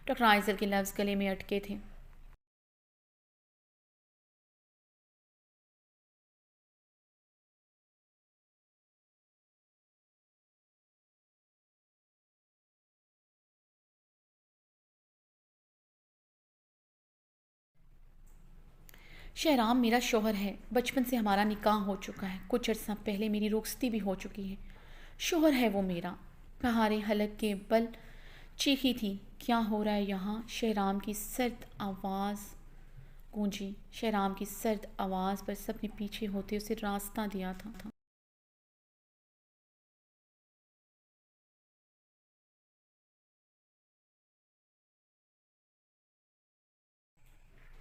डॉक्टर आइजल के लफ्ज़ गले में अटके थे। शहराम मेरा शौहर है। बचपन से हमारा निकाह हो चुका है। कुछ अर्सा पहले मेरी रुखसती भी हो चुकी है। शौहर है वो मेरा। बहारें हलक के बल चीखी थी। क्या हो रहा है यहाँ? शहराम की सर्द आवाज़ गूंजी। शहराम की सर्द आवाज़ पर सबने पीछे होते उसे रास्ता दिया था।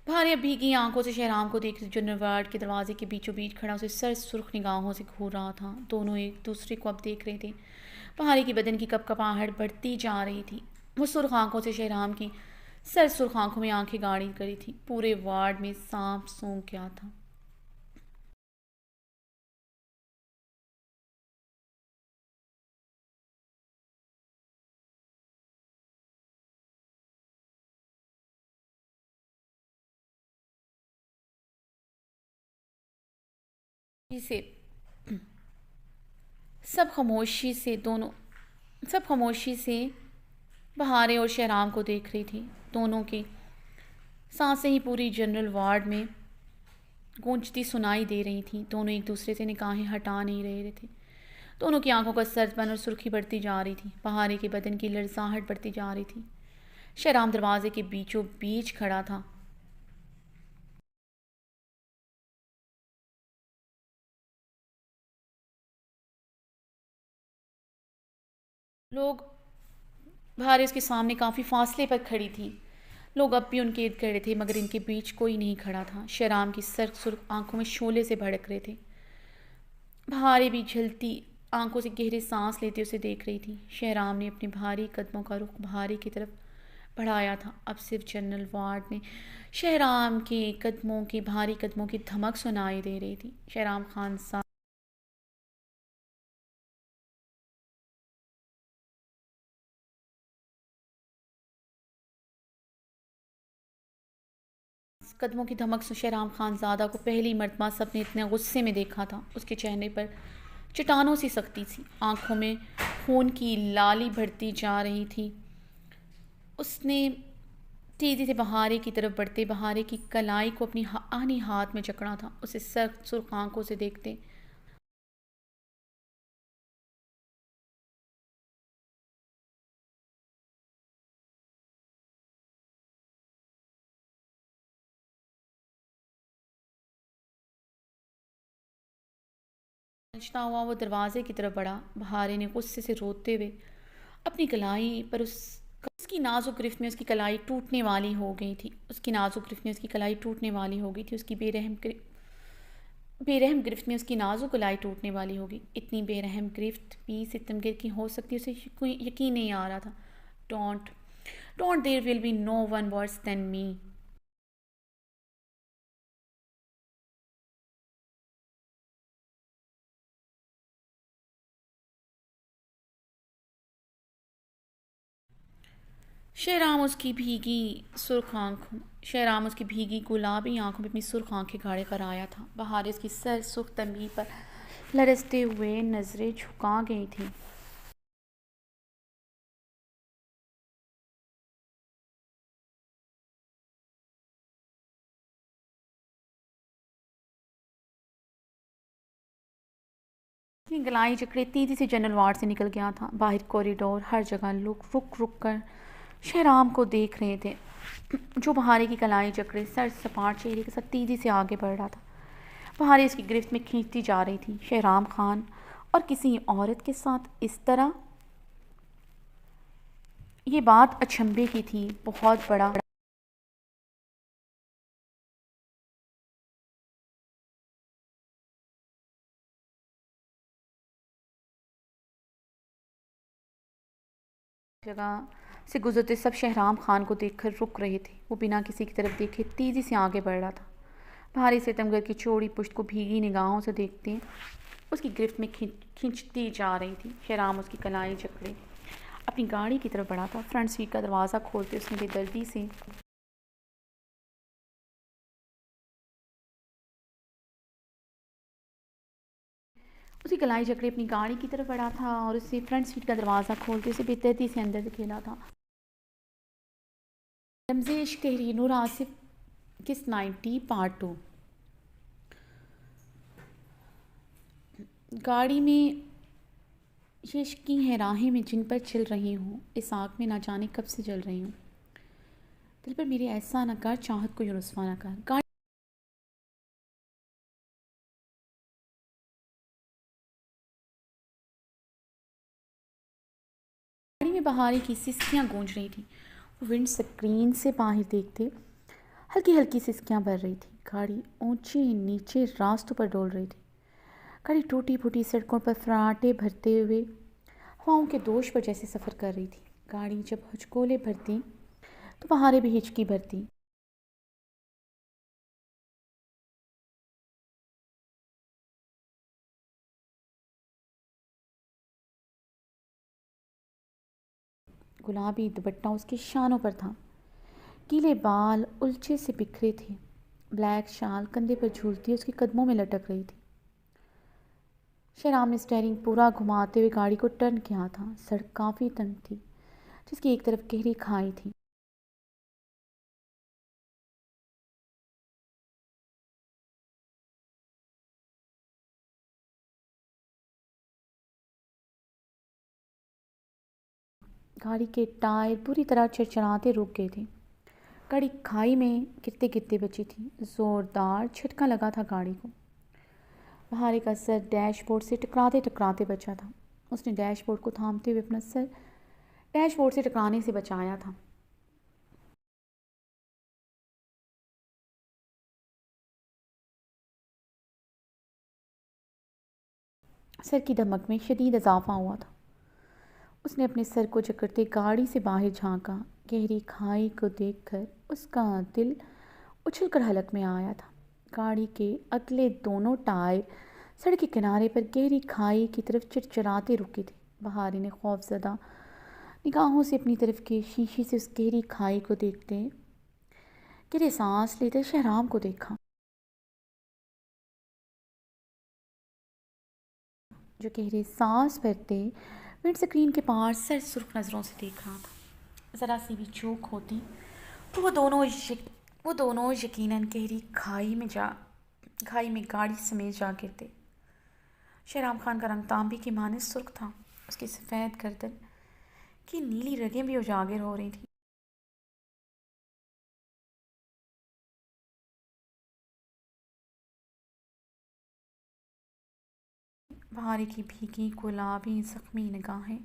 भारी अब भीगी आंखों से शहराम को देख रही, जो निर्वाड के दरवाजे के बीचों बीच खड़ा उसे सर सुर्ख निगाहों से घूर रहा था। दोनों एक दूसरे को अब देख रहे थे। पहाड़ी की बदन की कपकपाहट बढ़ती जा रही थी। वो सुर्ख आंखों से शहराम की सर सुर्ख आंखों में आंखें गाड़ी करी थी। पूरे वार्ड में सांप सूंघ गया था। इसे सब खामोशी से दोनों सब खामोशी से बहारे और शहराम को देख रही थी। दोनों की सांसें ही पूरी जनरल वार्ड में गूंजती सुनाई दे रही थीं। दोनों एक दूसरे से निगाहें हटा नहीं रहे थे। दोनों की आंखों का सर्दपन और सुर्खी बढ़ती जा रही थी। बहारे के बदन की लड़साहट बढ़ती जा रही थी। शहराम दरवाजे के बीचों बीच खड़ा था। लोग बहारे उसके सामने काफ़ी फासले पर खड़ी थी। लोग अब भी उनके इर्द खड़े थे, मगर इनके बीच कोई नहीं खड़ा था। शहराम की सर्द सुर्ख आंखों में शोले से भड़क रहे थे। बहारे भी झलती आंखों से गहरे सांस लेते उसे देख रही थी। शहराम ने अपने भारी कदमों का रुख बहारे की तरफ बढ़ाया था। अब सिर्फ जनरल वार्ड में शहराम के कदमों के भारी कदमों की धमक सुनाई दे रही थी। शहराम खान साहब कदमों की धमक से शहराम खानज़ादा को पहली मर्तबा सबने इतने गुस्से में देखा था। उसके चेहरे पर चट्टानों सी सख्ती थी। आंखों में खून की लाली बढ़ती जा रही थी। उसने तेज़ी से बहारे की तरफ बढ़ते बहारे की कलाई को अपनी आहनी हाथ में जकड़ा था। उसे सख्त सुर्ख आंखों से देखते पहुंचता हुआ वो दरवाजे की तरफ बढ़ा। बहारे ने गुस्से से रोते हुए अपनी कलाई पर उसकी नाजुक गिरफ्त में उसकी कलाई टूटने वाली हो गई थी। उसकी नाजुक गिरफ्त में उसकी कलाई टूटने वाली हो गई थी। उसकी बेरहम गिरफ्त में उसकी नाजुक कलाई टूटने वाली होगी। इतनी बेरहम गिरफ्त भी सितमगिर की हो सकती है, उसे कोई यकीन नहीं आ रहा था। Don't don't there will be no one worse than me. Shahram उसकी भीगी सुर्ख आंखों शहराम उसकी भीगी गुलाबी आंखों में अपनी सुर्ख आंखें गाड़े कर आया था। बहार उसकी सर सुर्ख तंबी पर लरसते हुए नजरें झुका गई थी। गलाई जकड़े तेजी से जनरल वार्ड से निकल गया था। बाहर कॉरिडोर हर जगह लोग रुक रुक कर शहराम को देख रहे थे, जो बहारे की कलाई जकड़े सर सपाट चेहरे के साथ तेजी से आगे बढ़ रहा था। बहारे इसकी गिरफ्त में खींचती जा रही थी। शहराम खान और किसी औरत के साथ इस तरह, ये बात अचंभे की थी। बहुत बड़ा जगह से गुजरते सब शहराम खान को देखकर रुक रहे थे। वो बिना किसी की तरफ देखे तेजी से आगे बढ़ रहा था। भारी सितमगर की चौड़ी पुश्त को भीगी निगाहों से देखते उसकी गिरफ्त में खींचती जा रही थी। शहराम उसकी कलाई जकड़े अपनी गाड़ी की तरफ बढ़ा था। फ्रंट सीट का दरवाज़ा खोलते उसने बेदर्दी से उसकी कलाई जकड़े अपनी गाड़ी की तरफ बढ़ा था और उसे फ्रंट सीट का दरवाज़ा खोलते उसे बेदर्दी से अंदर धकेला था। रमज़े इश्क तहरीर नूर आसिफ किस 90 पार्ट 2। गाड़ी में ये इश्की हैं राहें में जिन पर चल रही हूँ, इस आग में ना जाने कब से जल रही हूँ। दिल पर मेरे ऐसा न कर, चाहत को यूँ रुस्वा न कर। गाड़ी में बहारी की सिसकियाँ गूंज रही थी। वो विंड स्क्रीन से बाहर देखते हल्की हल्की सिसकियाँ भर रही थी। गाड़ी ऊंचे नीचे रास्तों पर डोल रही थी। गाड़ी टूटी फूटी सड़कों पर फराटे भरते हुए हवाओं के दोष पर जैसे सफ़र कर रही थी। गाड़ी जब हचकोले भरती तो बहारें भी हिचकी भरती। गुलाबी दुपट्टा उसके शानों पर था। गीले बाल उलझे से बिखरे थे। ब्लैक शाल कंधे पर झूलती उसके कदमों में लटक रही थी। शहराम ने स्टेयरिंग पूरा घुमाते हुए गाड़ी को टर्न किया था। सड़क काफ़ी तंग थी, जिसकी एक तरफ गहरी खाई थी। गाड़ी के टायर बुरी तरह चरचराते रुक गए थे। गाड़ी खाई में गिरते गिरते बची थी। ज़ोरदार झटका लगा था गाड़ी को। बहारे का सर डैशबोर्ड से टकराते टकराते बचा था। उसने डैशबोर्ड को थामते हुए अपना सर डैशबोर्ड से टकराने से बचाया था। सर की धमक में शदीद इजाफा हुआ था। उसने अपने सर को जकड़ते गाड़ी से बाहर झांका। गहरी खाई को देखकर उसका दिल उछलकर हलक में आया था। गाड़ी के अगले दोनों टायर सड़क के किनारे पर गहरी खाई की तरफ चिरचिराते रुके थे। बहारी ने खौफजदा निगाहों से अपनी तरफ के शीशे से उस गहरी खाई को देखते गहरे सांस लेते शहराम को देखा, जो गहरे सांस भरते विंड स्क्रीन के पार सर सुर्ख नज़रों से देख रहा था। ज़रा सी भी चूक होती तो वो दोनों यकीनन गहरी खाई में गाड़ी समेत जा गिरते। शहराम खान का रंग तांबे की माने सुर्ख था। उसकी सफ़ेद गर्दन की नीली रगें भी उजागर हो रही थी। बहारे की भीगी गुलाबी ज़ख्मी निगाहें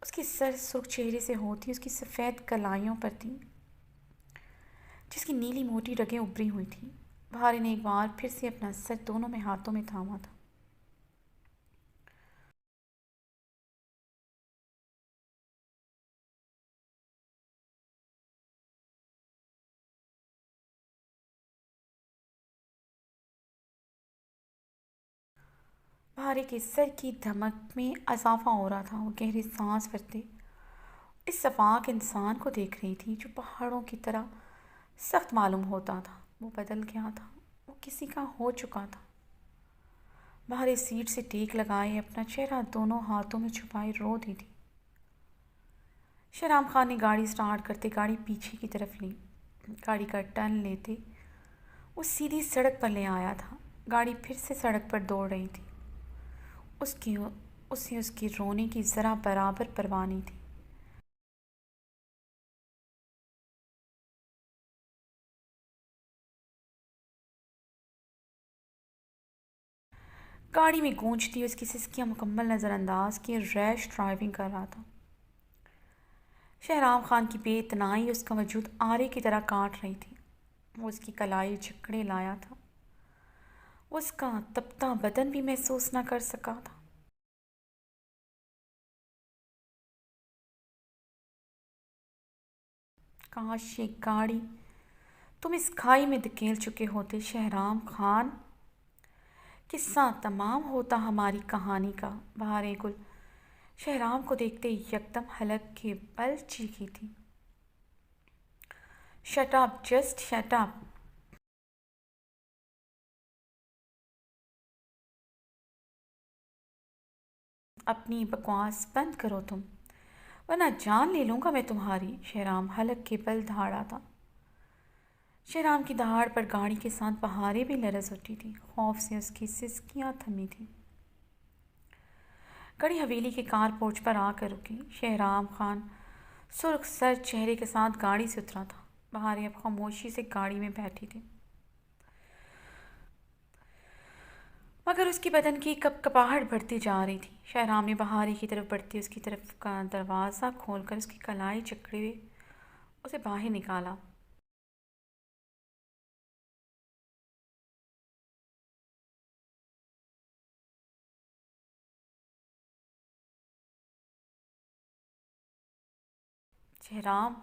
उसके सर सुर्ख चेहरे से होती उसकी सफ़ेद कलाइयों पर थी, जिसकी नीली मोटी रगें उभरी हुई थी। बहारे ने एक बार फिर से अपना सर दोनों में हाथों में थामा था। बहारे के सर की धमक में इजाफा हो रहा था। वो गहरी सांस भरते इस सफाक इंसान को देख रही थी जो पहाड़ों की तरह सख्त मालूम होता था। वो बदल गया था, वो किसी का हो चुका था। बहारे सीट से टेक लगाए अपना चेहरा दोनों हाथों में छुपाए रो दी थी। शहराम खान ने गाड़ी स्टार्ट करते गाड़ी पीछे की तरफ ली। गाड़ी का टर्न लेते वो सीधी सड़क पर ले आया था। गाड़ी फिर से सड़क पर दौड़ रही थी। उसकी उसे उसके रोने की ज़रा बराबर परवाह नहीं थी। गाड़ी में गूंजती उसकी सिसकियां मुकम्मल नज़रअंदाज किए रैश ड्राइविंग कर रहा था। शहराम खान की बेतनाई उसका वजूद आरे की तरह काट रही थी। वो उसकी कलाई झकड़े लाया था। वो उसका तपता बदन भी महसूस न कर सका था। काश ये गाड़ी तुम इस खाई में धकेल चुके होते शहराम खान। किस्सा तमाम होता हमारी कहानी का। बहारे गुल शहराम को देखते यकदम हलक के बल चीखी थी। Shut up, just shut up. अपनी बकवास बंद करो तुम, वरना जान ले लूँगा मैं तुम्हारी। शहराम हलक के बल दहाड़ा था। शहराम की दहाड़ पर गाड़ी के साथ बहारें भी लरज उठी थी। खौफ से उसकी सिसकियां थमी थी। गाड़ी हवेली के कार पोर्च पर आकर रुकी। शहराम खान सुर्ख सर चेहरे के साथ गाड़ी से उतरा था। बहारें अब खामोशी से गाड़ी में बैठी थी, मगर उसकी बदन की कपकपाहट बढ़ती जा रही थी। शहराम ने बहारे की तरफ बढ़ती उसकी तरफ का दरवाज़ा खोलकर उसकी कलाई चकड़े हुए उसे बाहर निकाला। शहराम,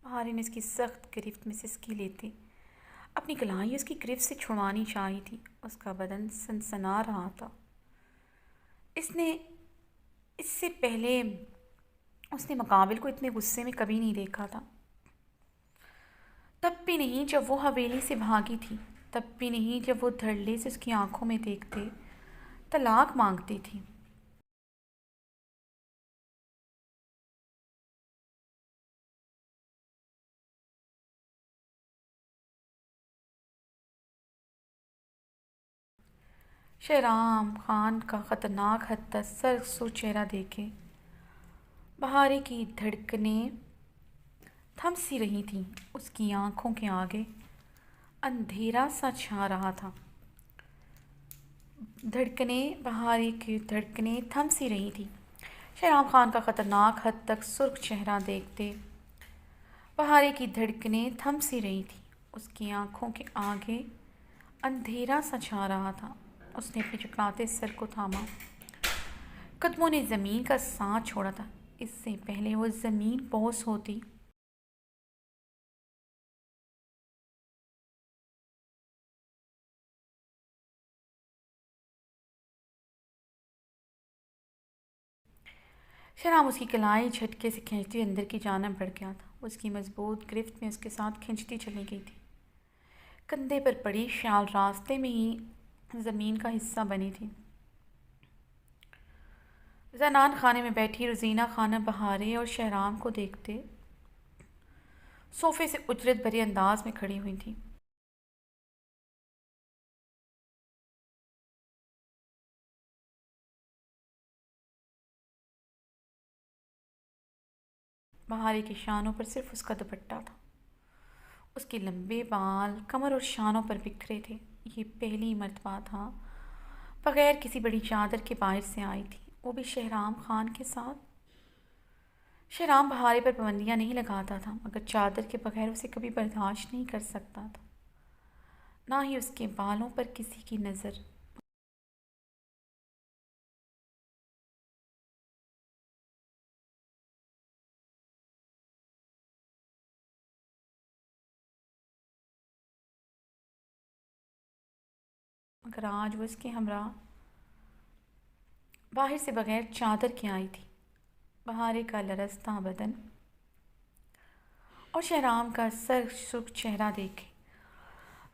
बहारे ने उसकी सख्त गिरफ्त में सिसकी लेते अपनी कलाई उसकी गिरफ्त से छुड़वानी चाही थी। उसका बदन सनसना रहा था। इसने इससे पहले उसने मुकाबिल को इतने गुस्से में कभी नहीं देखा था। तब भी नहीं जब वो हवेली से भागी थी। तब भी नहीं जब वो धड़ल्ले से उसकी आंखों में देखते तलाक मांगती थी। शहराम खान का ख़तरनाक हद तक सर चेहरा देखे बहारे की धड़कनें थम सी रही थीं। उसकी आंखों के आगे अंधेरा सा छा रहा था। बहारे की धड़कनें थम सी रही थी। शहराम खान का ख़तरनाक हद तक सुर्ख चेहरा देखते बहारे की धड़कनें थम सी रही थी। उसकी आंखों के आगे अंधेरा सा छा रहा था। उसने अपने चकराते सर को थामा। कदमों ने ज़मीन का साथ छोड़ा था। इससे पहले वो ज़मीन बोस होती। शराम उसकी कलाई झटके से खींचती अंदर की जानब बढ़ गया था। उसकी मजबूत गिरफ्त में उसके साथ खींचती चली गई थी। कंधे पर पड़ी शाल रास्ते में ही ज़मीन का हिस्सा बनी थी। जनान खाने में बैठी रोज़ीना खानम बहारे और शहराम को देखते सोफ़े से उजरत भरे अंदाज में खड़ी हुई थी। बहारे के शानों पर सिर्फ उसका दुपट्टा था। उसके लंबे बाल कमर और शानों पर बिखरे थे। ये पहली मर्तबा था बगैर किसी बड़ी चादर के बाहर से आई थी, वो भी शहराम खान के साथ। शहराम बहारे पर पाबंदियाँ नहीं लगाता था, मगर चादर के बगैर उसे कभी बर्दाश्त नहीं कर सकता था, ना ही उसके बालों पर किसी की नज़र। मगर आज वो उसके हमरा बाहर से बगैर चादर के आई थी। बहारे का लरसता बदन और शहराम का सरसुख चेहरा देखे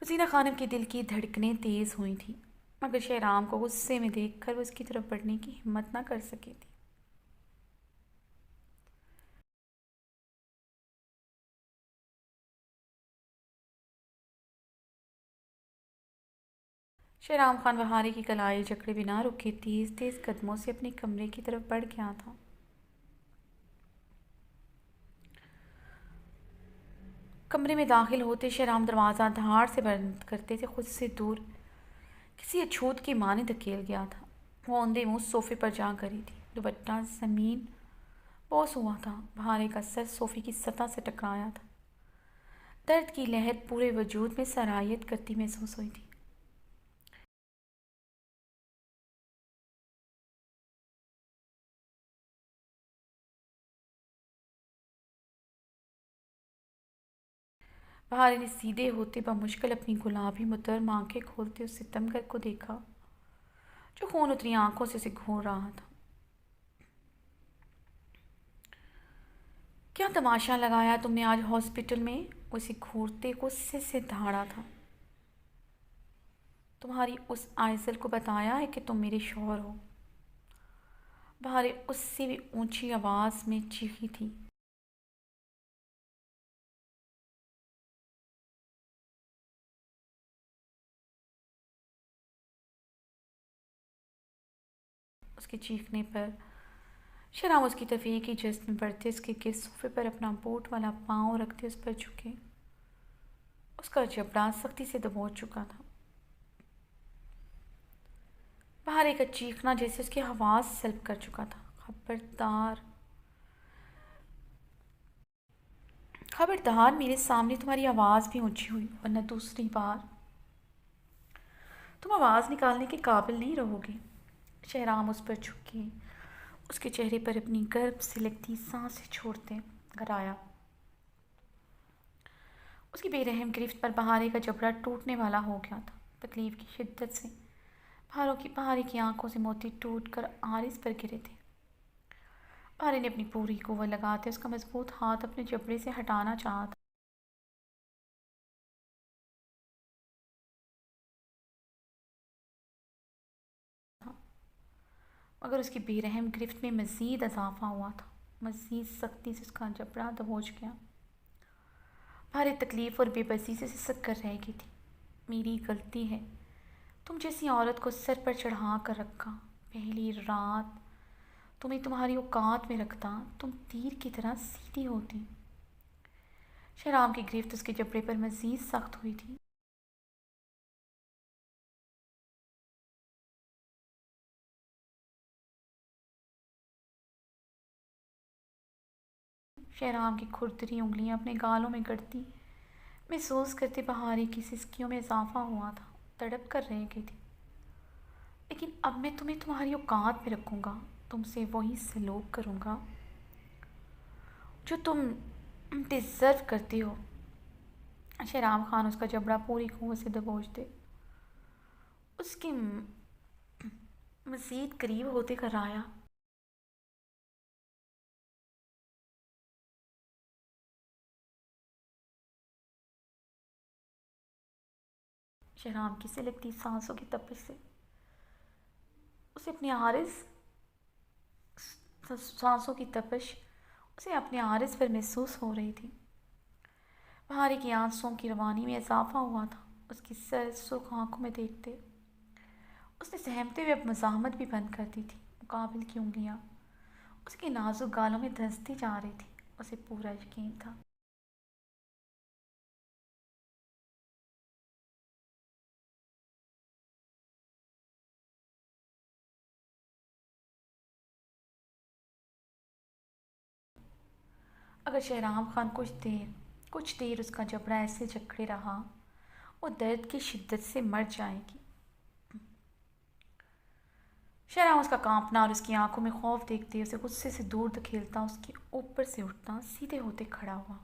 रजीना खानम के दिल की धड़कनें तेज़ हुई थीं, मगर शहराम को गुस्से में देखकर वो उसकी तरफ बढ़ने की हिम्मत ना कर सकी थी। शहराम खान बहारे की कलाई जकड़े बिना रुके तेज तेज कदमों से अपने कमरे की तरफ बढ़ गया था। कमरे में दाखिल होते शहराम दरवाज़ा धाड़ से बंद करते थे खुद से दूर किसी अछूत की माँ ने धकेल गया था। वो औंधे मुँह सोफे पर जा करी थी, दुपट्टा ज़मीन बोस हुआ था, बहारे का सर सोफे की सतह से टकराया था। दर्द की लहर पूरे वजूद में सरायत करती महसूस हुई थी। बहारे ने सीधे होते बमुश्किल अपनी गुलाबी मुतर्म आंखें खोलते उस सितमगर को देखा जो खून उतरी आंखों से उसे घूर रहा था। क्या तमाशा लगाया तुमने आज हॉस्पिटल में? उसे घूरते गुस्से से दहाड़ा था। तुम्हारी उस आइजल को बताया है कि तुम मेरे शौहर हो? बहारे उससे भी ऊंची आवाज में चीखी थी। उसके चीखने पर शराब उसकी तरफ एक ही जस्त में बढ़ते उसके गिर सोफे पर अपना बूट वाला पाँव रखते उस पर झुके। उसका जबड़ा सख्ती से दबोच चुका था। बहारे का चीखना जैसे उसकी आवाज़ सल्ब कर चुका था। खबरदार, खबरदार, मेरे सामने तुम्हारी आवाज़ भी ऊंची हुई वरना दूसरी बार तुम आवाज़ निकालने के काबिल नहीं रहोगे। शहराम उस पर झुके, उसके चेहरे पर अपनी गर्भ से लगती सांसें छोड़ते घराया। उसकी बेरहम गिरफ्त पर बहारे का जबड़ा टूटने वाला हो गया था। तकलीफ की शिद्दत से बहारे की आंखों से मोती टूट कर आरिस पर गिरे थे। बहारे ने अपनी पूरी कुव्वत लगाते उसका मजबूत हाथ अपने जबड़े से हटाना चाहा था, मगर उसकी बेरहम गिरफ्त में मज़ीद इजाफा हुआ था। मज़ीद सख्ती से उसका जबड़ा दबोच गया। भारी तकलीफ़ और बेबसी से सिसक कर रह गई थी। मेरी गलती है, तुम जैसी औरत को सर पर चढ़ा कर रखा। पहली रात तुम्हें तुम्हारी औकात में रखता, तुम तीर की तरह सीधी होती। शराब की गिरफ्त उसके जबड़े पर मज़ीद सख्त हुई थी। शहराम की खुरदरी उंगलियां अपने गालों में गड़ती महसूस करते बहारी की सिसकियों में इजाफा हुआ था। तड़प कर रह गई थी। लेकिन अब मैं तुम्हें तुम्हारी औकात में रखूँगा, तुमसे वही सलूक करूँगा जो तुम डिज़र्व करती हो। शहराम खान उसका जबड़ा पूरी कुव्वत से दबोच दे उसके मज़ीद करीब होते कराया। शहराम की सिलकती सांसों की तपिश से उसे अपने आरिस सांसों की तपिश उसे अपने आरिस पर महसूस हो रही थी। बहारी की आंसुओं की रवानी में इजाफा हुआ था। उसकी सर सुर्ख आंखों में देखते उसने सहमते हुए अब मज़ाहमत भी बंद कर दी थी। मुकाबिल की उंगलियां उसके नाजुक गालों में धंसती जा रही थी। उसे पूरा यकीन था अगर शहराम खान कुछ देर उसका जबड़ा ऐसे जकड़े रहा, वो दर्द की शिद्दत से मर जाएगी। शहराम उसका कांपना और उसकी आंखों में खौफ देखते उसे गुस्से से दूर धकेलता उसके ऊपर से उठता सीधे होते खड़ा हुआ।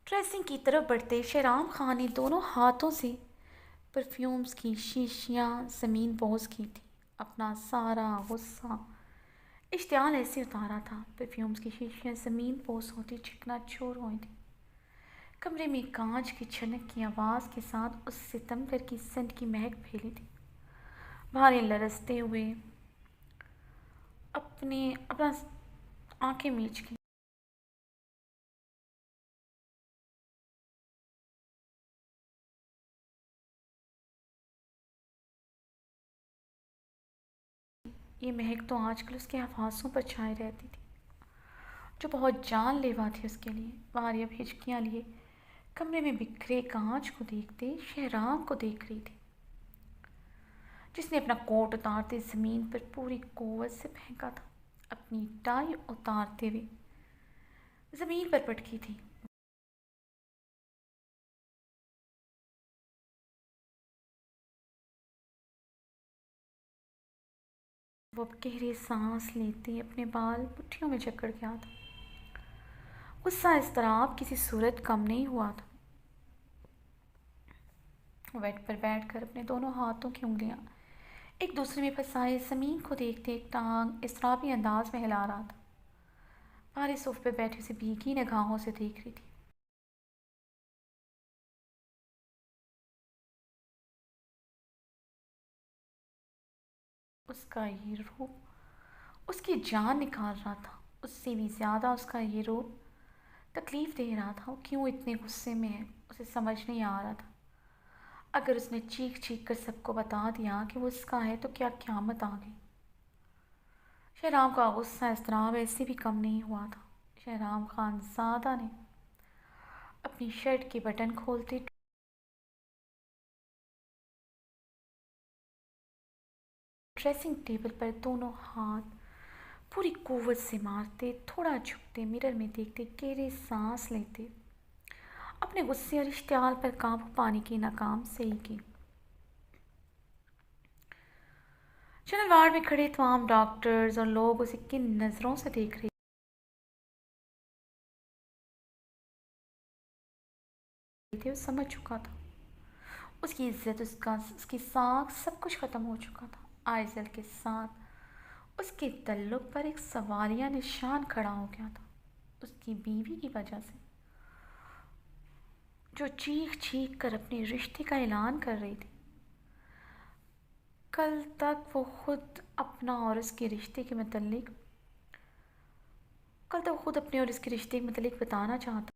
ड्रेसिंग की तरफ बढ़ते शहराम खान ने दोनों हाथों से परफ्यूम्स की शीशियाँ ज़मीन पोंछ की थी। अपना सारा गुस्सा इश्तियाल ऐसे उतारा था। परफ्यूम्स की शीशियाँ ज़मीन पोंछ होती चिकनाचूर हुई थी। कमरे में कांच की छनक की आवाज़ के साथ उस सितमगर की सेंट की महक फैली थी। भारे लरसते हुए अपना आंखें मीच के ये महक तो आजकल उसके हवासों पर छाए रहती थी, जो बहुत जानलेवा थी उसके लिए। वारिया हिचकियाँ लिए कमरे में बिखरे कांच को देखते शहराम को देख रही थी, जिसने अपना कोट उतारते ज़मीन पर पूरी कुव्वत से फेंका था। अपनी टाई उतारते हुए ज़मीन पर पटकी थी। वो अब गहरे सांस लेते अपने बाल मुट्ठियों में जकड़ गया था। गुस्सा इज़्तिराब किसी सूरत कम नहीं हुआ था। वो बेड पर बैठकर अपने दोनों हाथों की उंगलियां एक दूसरे में फंसाए ज़मीन को देखते एक टांग इसराबी अंदाज में हिला रहा था। भारी सोफे पर बैठी उसे भीगी निगाहों से देख रही थी। उसका ये रूप उसकी जान निकाल रहा था। उससे भी ज़्यादा उसका ये रूप तकलीफ़ दे रहा था। वो क्यों इतने गुस्से में है, उसे समझ नहीं आ रहा था। अगर उसने चीख चीख कर सबको बता दिया कि वो उसका है तो क्या क़यामत आ गई। शहराम का गुस्सा इज़्तिराब ऐसे भी कम नहीं हुआ था। शहराम खानज़ादा ने अपनी शर्ट के बटन खोलते ड्रेसिंग टेबल पर दोनों हाथ पूरी कुव्वत से मारते, थोड़ा झुकते, मिरर में देखते, गहरे सांस लेते, अपने गुस्से और इश्तियाल पर काबू पाने की नाकाम सही की। जनरल वार्ड में खड़े तमाम डॉक्टर्स और लोग उसे किन नज़रों से देख रहे थे वो समझ चुका था। उसकी इज्जत, उसकी साख सब कुछ ख़त्म हो चुका था। आइजल के साथ उसके तल्लुक पर एक सवालिया निशान खड़ा हो गया था, उसकी बीवी की वजह से, जो चीख चीख कर अपने रिश्ते का ऐलान कर रही थी। कल तक वो खुद अपना और उसके रिश्ते के मतलब कल तक खुद अपने और इसके रिश्ते के मतलब बताना चाहता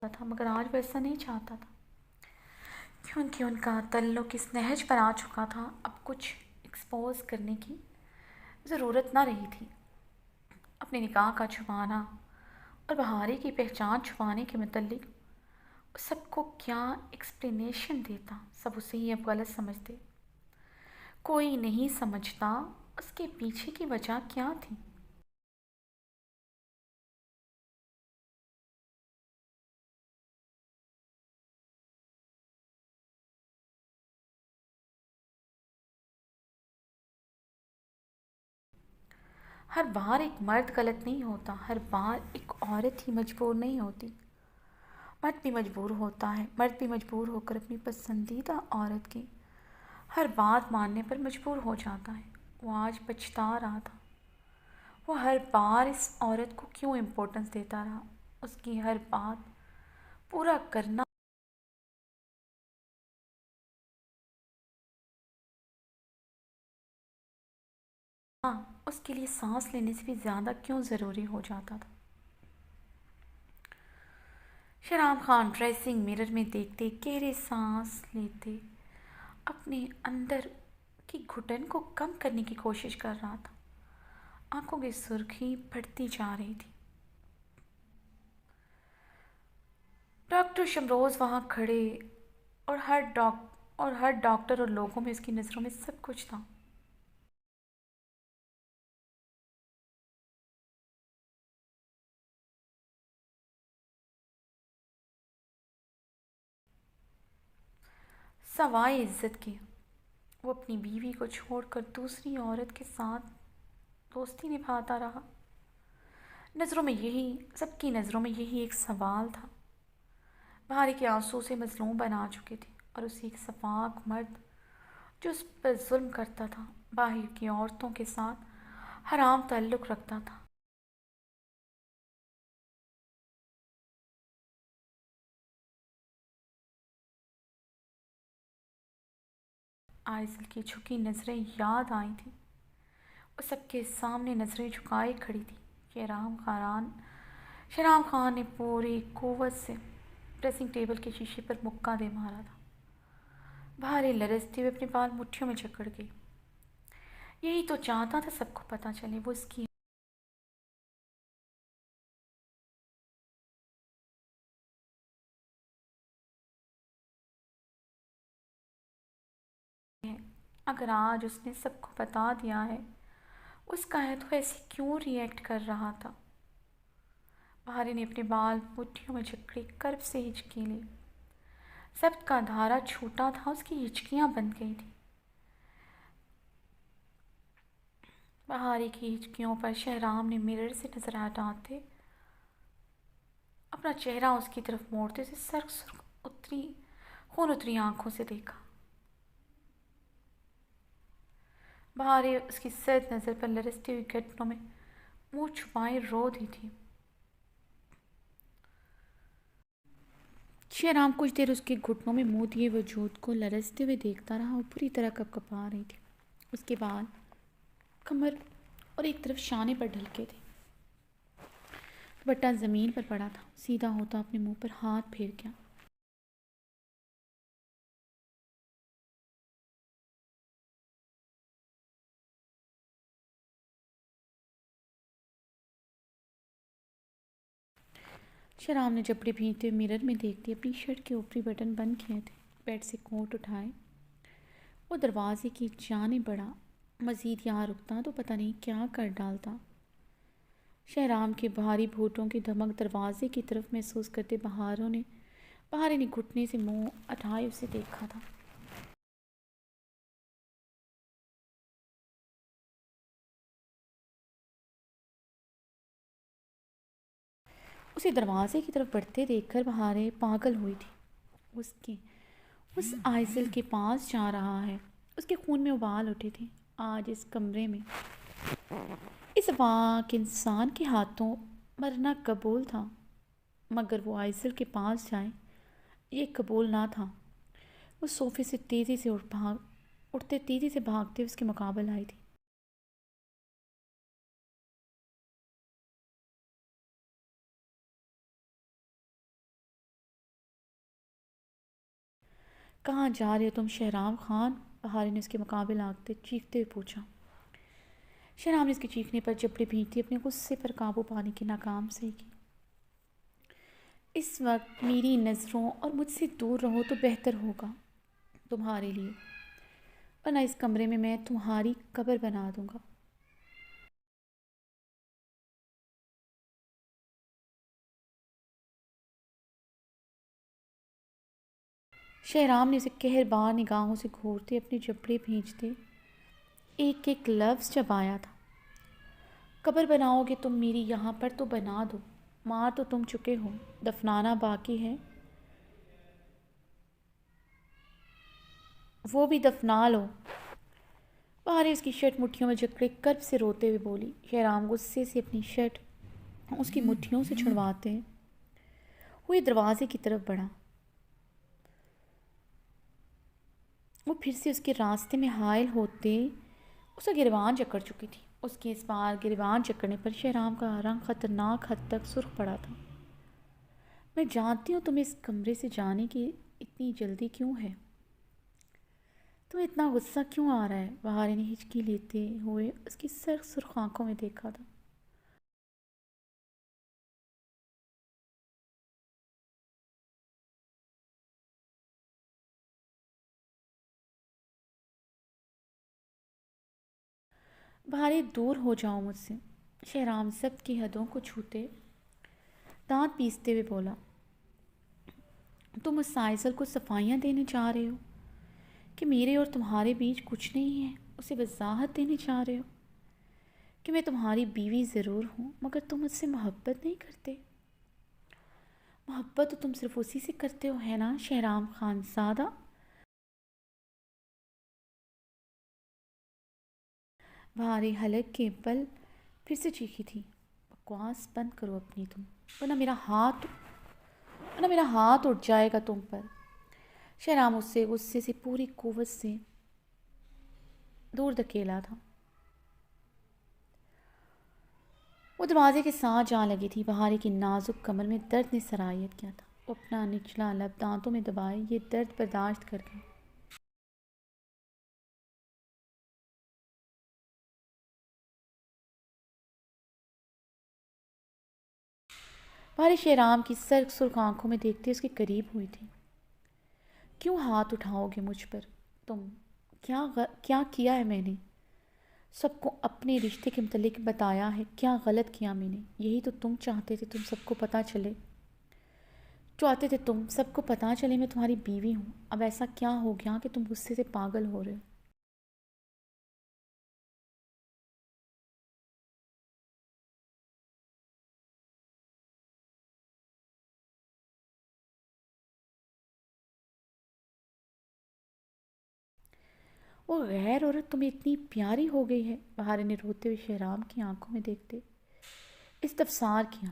था, मगर आज वो ऐसा नहीं चाहता था, क्योंकि उनका तल्लुक इस नहज पर आ चुका था। अब कुछ एक्सपोज करने की ज़रूरत ना रही थी। अपने निकाह का छुपाना और बहारी की पहचान छुपाने के मतलब सबको क्या एक्सप्लेनेशन देता। सब उसे ही अब गलत समझते। कोई नहीं समझता उसके पीछे की वजह क्या थी। हर बार एक मर्द गलत नहीं होता, हर बार एक औरत ही मजबूर नहीं होती। मर्द भी मजबूर होकर अपनी पसंदीदा औरत की हर बात मानने पर मजबूर हो जाता है। वो आज पछता रहा था। वो हर बार इस औरत को क्यों इम्पोर्टेंस देता रहा। उसकी हर बात पूरा करना उसके लिए सांस लेने से भी ज़्यादा क्यों ज़रूरी हो जाता था। शहराम खान ड्रेसिंग मिरर में देखते, गहरे सांस लेते, अपने अंदर कि घुटन को कम करने की कोशिश कर रहा था। आंखों की सुर्खी बढ़ती जा रही थी। डॉक्टर शमरोज वहां खड़े और हर डॉक्टर और लोगों में उसकी नज़रों में सब कुछ था। सवाए इज्जत की वो अपनी बीवी को छोड़कर दूसरी औरत के साथ दोस्ती निभाता रहा। नज़रों में यही सबकी नज़रों में यही एक सवाल था। भारी के आंसू से मजलूम बना चुके थे और उसी एक सफाक मर्द जो उस पर जुल्म करता था, बाहर की औरतों के साथ हराम ताल्लुक़ रखता था। आइसल की झुकी नज़रें याद आई थी। वो सबके सामने नज़रें झुकाए खड़ी थी। शहराम खान ने पूरी कुव्वत से ड्रेसिंग टेबल के शीशे पर मुक्का दे मारा था। भारी लरजते हुए अपने बाल मुट्ठियों में जकड़ गई। यही तो चाहता था सबको पता चले वो इसकी है। अगर आज उसने सबको बता दिया है, उसका है तो ऐसे क्यों रिएक्ट कर रहा था। भारी ने अपने बाल मुट्ठियों में जकड़े कर्ब से हिचकी ली। सब का धारा छूटा था, उसकी हिचकियां बंद गई थी। बहारी की हिचकियों पर शहराम ने मिरर से नजर हटाते अपना चेहरा उसकी तरफ मोड़ते से सर्क सुर्ख उतरी खून उतरी आंखों से देखा। बहारी उसकी सर्द नज़र पर लरसती हुई घटनों में मुंह छुपाए रो दी थी। शहराम कुछ देर उसके घुटनों में मुंह दिए वजूद को लरसते हुए देखता रहा और पूरी तरह कपकपा रही थी। उसके बाद कमर और एक तरफ शाने पर ढलके थे। दुपट्टा ज़मीन पर पड़ा था। सीधा होता अपने मुंह पर हाथ फेर गया। शहराम ने जबड़े भींचते हुए मिरर में देखते अपनी शर्ट के ऊपरी बटन बंद किए थे। बेड से कोट उठाए वो दरवाजे की जाने बढ़ा। मज़ीद यहाँ रुकता तो पता नहीं क्या कर डालता। शहराम के भारी भूतों की धमक दरवाजे की तरफ महसूस करते बहारे ने घुटने से मुंह उठाए उसे देखा था। उसे दरवाजे की तरफ बढ़ते देखकर बहारे पागल हुई थी। उसके उस आइसल के पास जा रहा है। उसके खून में उबाल उठे थे। आज इस कमरे में इस वाक इंसान के हाथों मरना कबूल था, मगर वो आइसल के पास जाए ये कबूल ना था। वो सोफे से तेज़ी से उठते तेज़ी से भागते उसके मुकाबले आई थी। कहाँ जा रहे हो तुम शहराम खान? बहारी ने उसके मुकाबले आगते चीखते हुए पूछा। शहराम ने इसके चीखने पर जबड़े भींचती अपने गुस्से पर काबू पाने की नाकाम सही की। इस वक्त मेरी नज़रों और मुझसे दूर रहो तो बेहतर होगा तुम्हारे लिए, वरना इस कमरे में मैं तुम्हारी कब्र बना दूंगा। शहराम ने उसे कहरबार निगाहों से घूरते अपने जबड़े भींचते एक एक लफ्ज़ चबाया था। कब्र बनाओगे तुम मेरी यहाँ पर तो बना दो, मार तो तुम चुके हो, दफनाना बाकी है, वो भी दफना लो। बाहर उसकी शर्ट मुट्ठियों में जकड़े कर्ब से रोते हुए बोली। शहराम गुस्से से अपनी शर्ट उसकी मुट्ठियों से छुड़वाते हुए दरवाजे की तरफ बढ़ा। वो फिर से उसके रास्ते में हायल होते उसका गिरबान जकड़ चुकी थी। उसके इस बार गिरबान जकड़ने पर शहराम का रंग ख़तरनाक हद तक सुर्ख पड़ा था। मैं जानती हूँ तुम्हें इस कमरे से जाने की इतनी जल्दी क्यों है। तो इतना गुस्सा क्यों आ रहा है? बहारे ने हिचकी लेते हुए उसकी सुर्ख आंखों में देखा था। बहारे, दूर हो जाओ मुझसे। शहराम जब्त की हदों को छूते दांत पीसते हुए बोला। तुम उस साइसल को सफाइयाँ देने जा रहे हो कि मेरे और तुम्हारे बीच कुछ नहीं है, उसे वजाहत देने जा रहे हो कि मैं तुम्हारी बीवी ज़रूर हूँ मगर तुम मुझसे मोहब्बत नहीं करते? मोहब्बत तो तुम सिर्फ उसी से करते हो, है ना शहराम खानज़ादा? भारी हलक के बल फिर से चीखी थी। बकवास बंद करो अपनी तुम, वरना मेरा हाथ उठ जाएगा तुम पर। शहराम उससे गुस्से से पूरी कुव्वत से दूर धकेला था। वो दरवाजे के साथ जा लगी थी। बहारी की नाजुक कमर में दर्द ने सरायत किया था। वो अपना निचला लब दांतों में दबाए ये दर्द बर्दाश्त कर गई। बहारी शेराम की सर्क सुर्ख आंखों में देखते उसके करीब हुई थी। क्यों हाथ उठाओगे मुझ पर तुम? क्या किया है मैंने? सबको अपने रिश्ते के मतलब बताया है। क्या गलत किया मैंने? यही तो तुम चाहते थे, तुम सबको पता चले। चाहते थे तुम सबको पता चले मैं तुम्हारी बीवी हूँ। अब ऐसा क्या हो गया कि तुम गुस्से से पागल हो रहे हो? वो गैर औरत तुम्हें इतनी प्यारी हो गई है? बहार ने रोते हुए शहराम की आंखों में देखते इस्तफसार किया।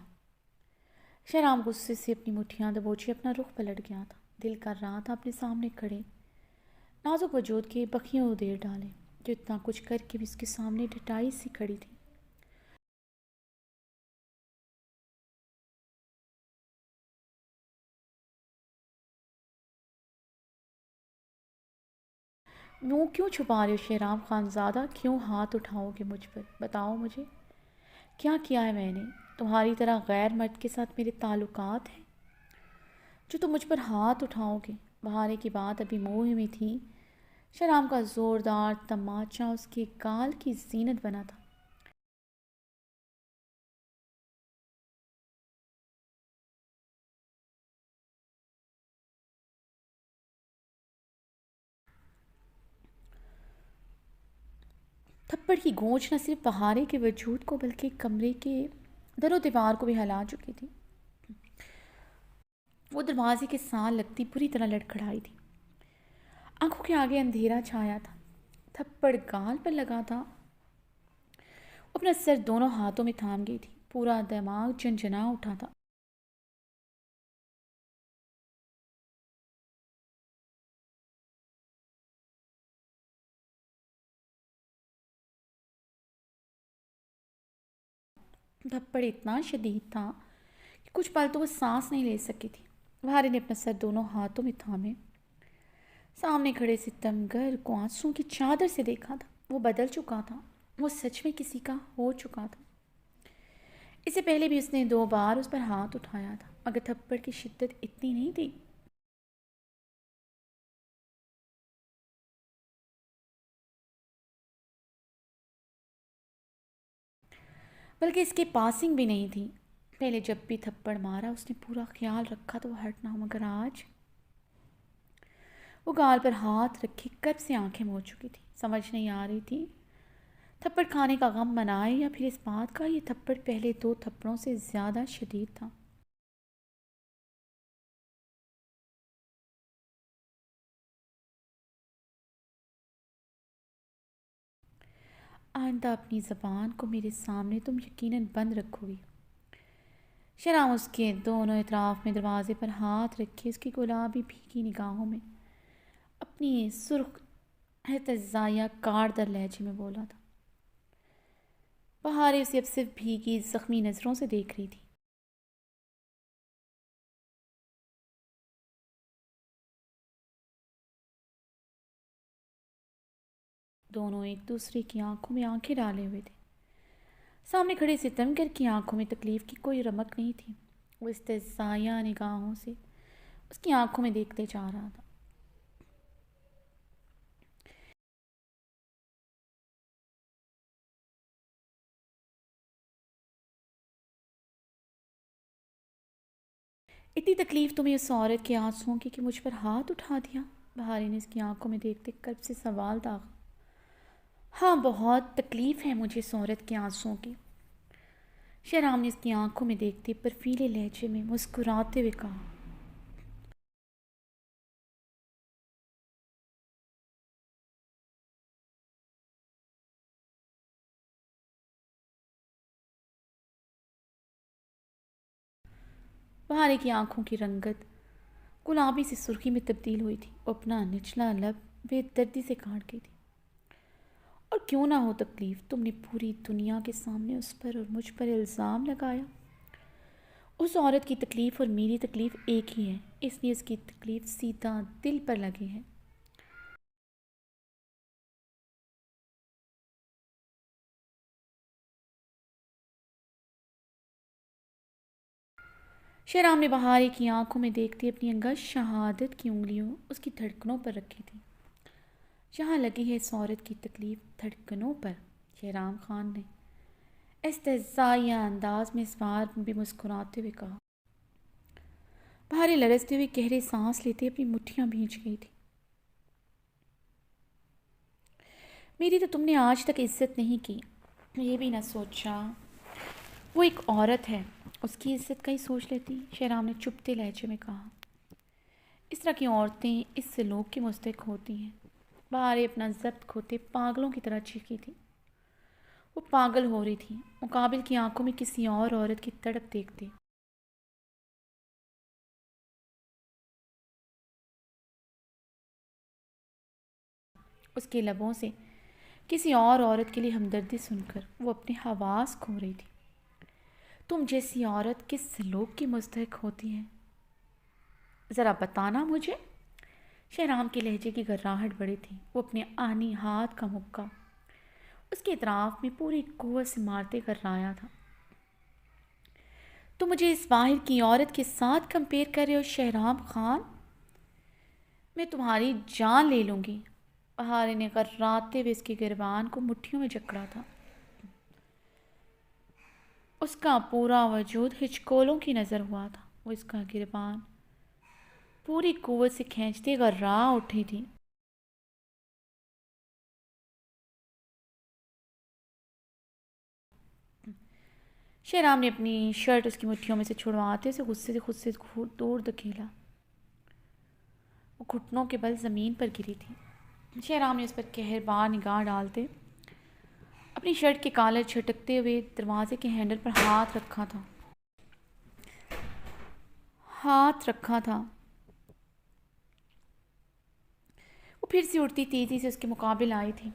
शहराम गुस्से से अपनी मुट्ठियां दबोचे अपना रुख पलट गया था। दिल कर रहा था अपने सामने खड़े नाजुक वजूद के बखियों उधेड़ डाले, जो इतना कुछ करके भी उसके सामने डटाई सी खड़ी थी। मुंह क्यों छुपा रहे हो शहराम खानज़ादा? क्यों हाथ उठाओगे मुझ पर? बताओ मुझे, क्या किया है मैंने? तुम्हारी तरह गैर मर्द के साथ मेरे ताल्लुकात हैं जो तुम मुझ पर हाथ उठाओगे? बहारे की बात अभी मुंह में थी। शहराम का जोरदार तमाचा उसके गाल की जीनत बना था। थप्पड़ की गूंज न सिर्फ बहारे के वजूद को बल्कि कमरे के दरो दीवार को भी हिला चुकी थी। वो दरवाजे के साथ लगती पूरी तरह लड़खड़ाई थी। आंखों के आगे अंधेरा छाया था। थप्पड़ गाल पर लगा था। वो अपना सर दोनों हाथों में थाम गई थी। पूरा दिमाग झंझना उठा था। थप्पड़ इतना शदीद था कि कुछ पल तो वो सांस नहीं ले सकी थी। बहारी ने अपना सर दोनों हाथों में थामे सामने खड़े सितमगर को आंसुओं की चादर से देखा था। वो बदल चुका था। वो सच में किसी का हो चुका था। इससे पहले भी उसने 2 बार उस पर हाथ उठाया था मगर थप्पड़ की शिद्दत इतनी नहीं थी। बल्कि इसकी पासिंग भी नहीं थी। पहले जब भी थप्पड़ मारा उसने पूरा ख्याल रखा तो वो हटना, मगर आज वो गाल पर हाथ रखे कब से आंखें मोड़ चुकी थी। समझ नहीं आ रही थी थप्पड़ खाने का गम मनाए या फिर इस बात का ये थप्पड़ पहले 2 थप्पड़ों से ज़्यादा शदीद था। आइंदा अपनी ज़बान को मेरे सामने तुम यकीनन बंद रखोगी। शराम उसके दोनों इतराफ में दरवाजे पर हाथ रखे उसकी गुलाबी भीगी निगाहों में अपनी सुर्ख एहतजाया कारदर लहजे में बोला था। बहारें उसे अब सिर्फ भीगी जख्मी नज़रों से देख रही थी। दोनों एक दूसरे की आंखों में आंखें डाले हुए थे। सामने खड़े सितमगर की आंखों में तकलीफ की कोई रमक नहीं थी। वो इस्तेज़ाया निगाहों से उसकी आंखों में देखते जा रहा था। इतनी तकलीफ तुम्हें उस औरत के आंसुओं की कि मुझ पर हाथ उठा दिया? बहारी ने इसकी आंखों में देखते कर्ब से सवाल दागा। हाँ, बहुत तकलीफ है मुझे इस औरत के आंसुओं की। शहराम ने इसकी आंखों में देखते बर्फीले लहजे में मुस्कुराते हुए कहा। बहारे की आंखों की रंगत गुलाबी से सुर्खी में तब्दील हुई थी। वो अपना निचला लब बेदर्दी से काट गई थी। और क्यों ना हो तकलीफ, तुमने पूरी दुनिया के सामने उस पर और मुझ पर इल्ज़ाम लगाया। उस औरत की तकलीफ़ और मेरी तकलीफ़ एक ही है, इसलिए उसकी तकलीफ़ सीधा दिल पर लगी है। शहराम ने बहारी की आंखों में देखते अपनी अंगश शहादत की उंगलियों उसकी धड़कनों पर रखी थी। जहाँ लगी है इस औरत की तकलीफ़ धड़कनों पर, शहराम खान ने इस्तेज़ाया अंदाज में इस बार भी मुस्कुराते हुए कहा। बहारी लरजते हुए गहरे सांस लेते अपनी मुट्ठियाँ भींच गई थी। मेरी तो तुमने आज तक इज्जत नहीं की, ये भी ना सोचा वो एक औरत है, उसकी इज्जत का ही सोच लेती। शहराम ने चुपते लहजे में कहा। इस तरह की औरतें इस सलूक की मुस्तहक होती हैं। बहारे अपना जब्त खोते पागलों की तरह चीखी थी। वो पागल हो रही थी, मुकाबिल की आंखों में किसी और औरत की तड़प देखते। उसके लबों से किसी और औरत के लिए हमदर्दी सुनकर वो अपने हवास खो रही थी। तुम जैसी औरत किस सलूक की मुस्तहक होती है, ज़रा बताना मुझे। शहराम के लहजे की गर्राहट बढ़ी थी। वो अपने आनी हाथ का मुक्का उसके इतराफ में पूरी कुव्वत से मारते कर रहा था। तो मुझे इस बाहर की औरत के साथ कंपेयर कर रहे हो शहराम खान? मैं तुम्हारी जान ले लूँगी। बहारे ने गर्राते हुए इसके गिरबान को मुट्ठियों में जकड़ा था। उसका पूरा वजूद हिचकोलों की नज़र हुआ था। वो इसका गिरबान पूरी कुव्वत से खींचते गर्रा उठी थी। शहराम ने अपनी शर्ट उसकी मुट्ठियों में से छुड़वाते उसे गुस्से से खुद से दूर धकेला। वो घुटनों के बल ज़मीन पर गिरी थी। शहराम ने उस पर कहरबार निगाह डालते अपनी शर्ट के कॉलर झटकते हुए दरवाजे के हैंडल पर हाथ रखा था। वो फिर से उड़ती तेज़ी से उसके मुकाबले आई थी।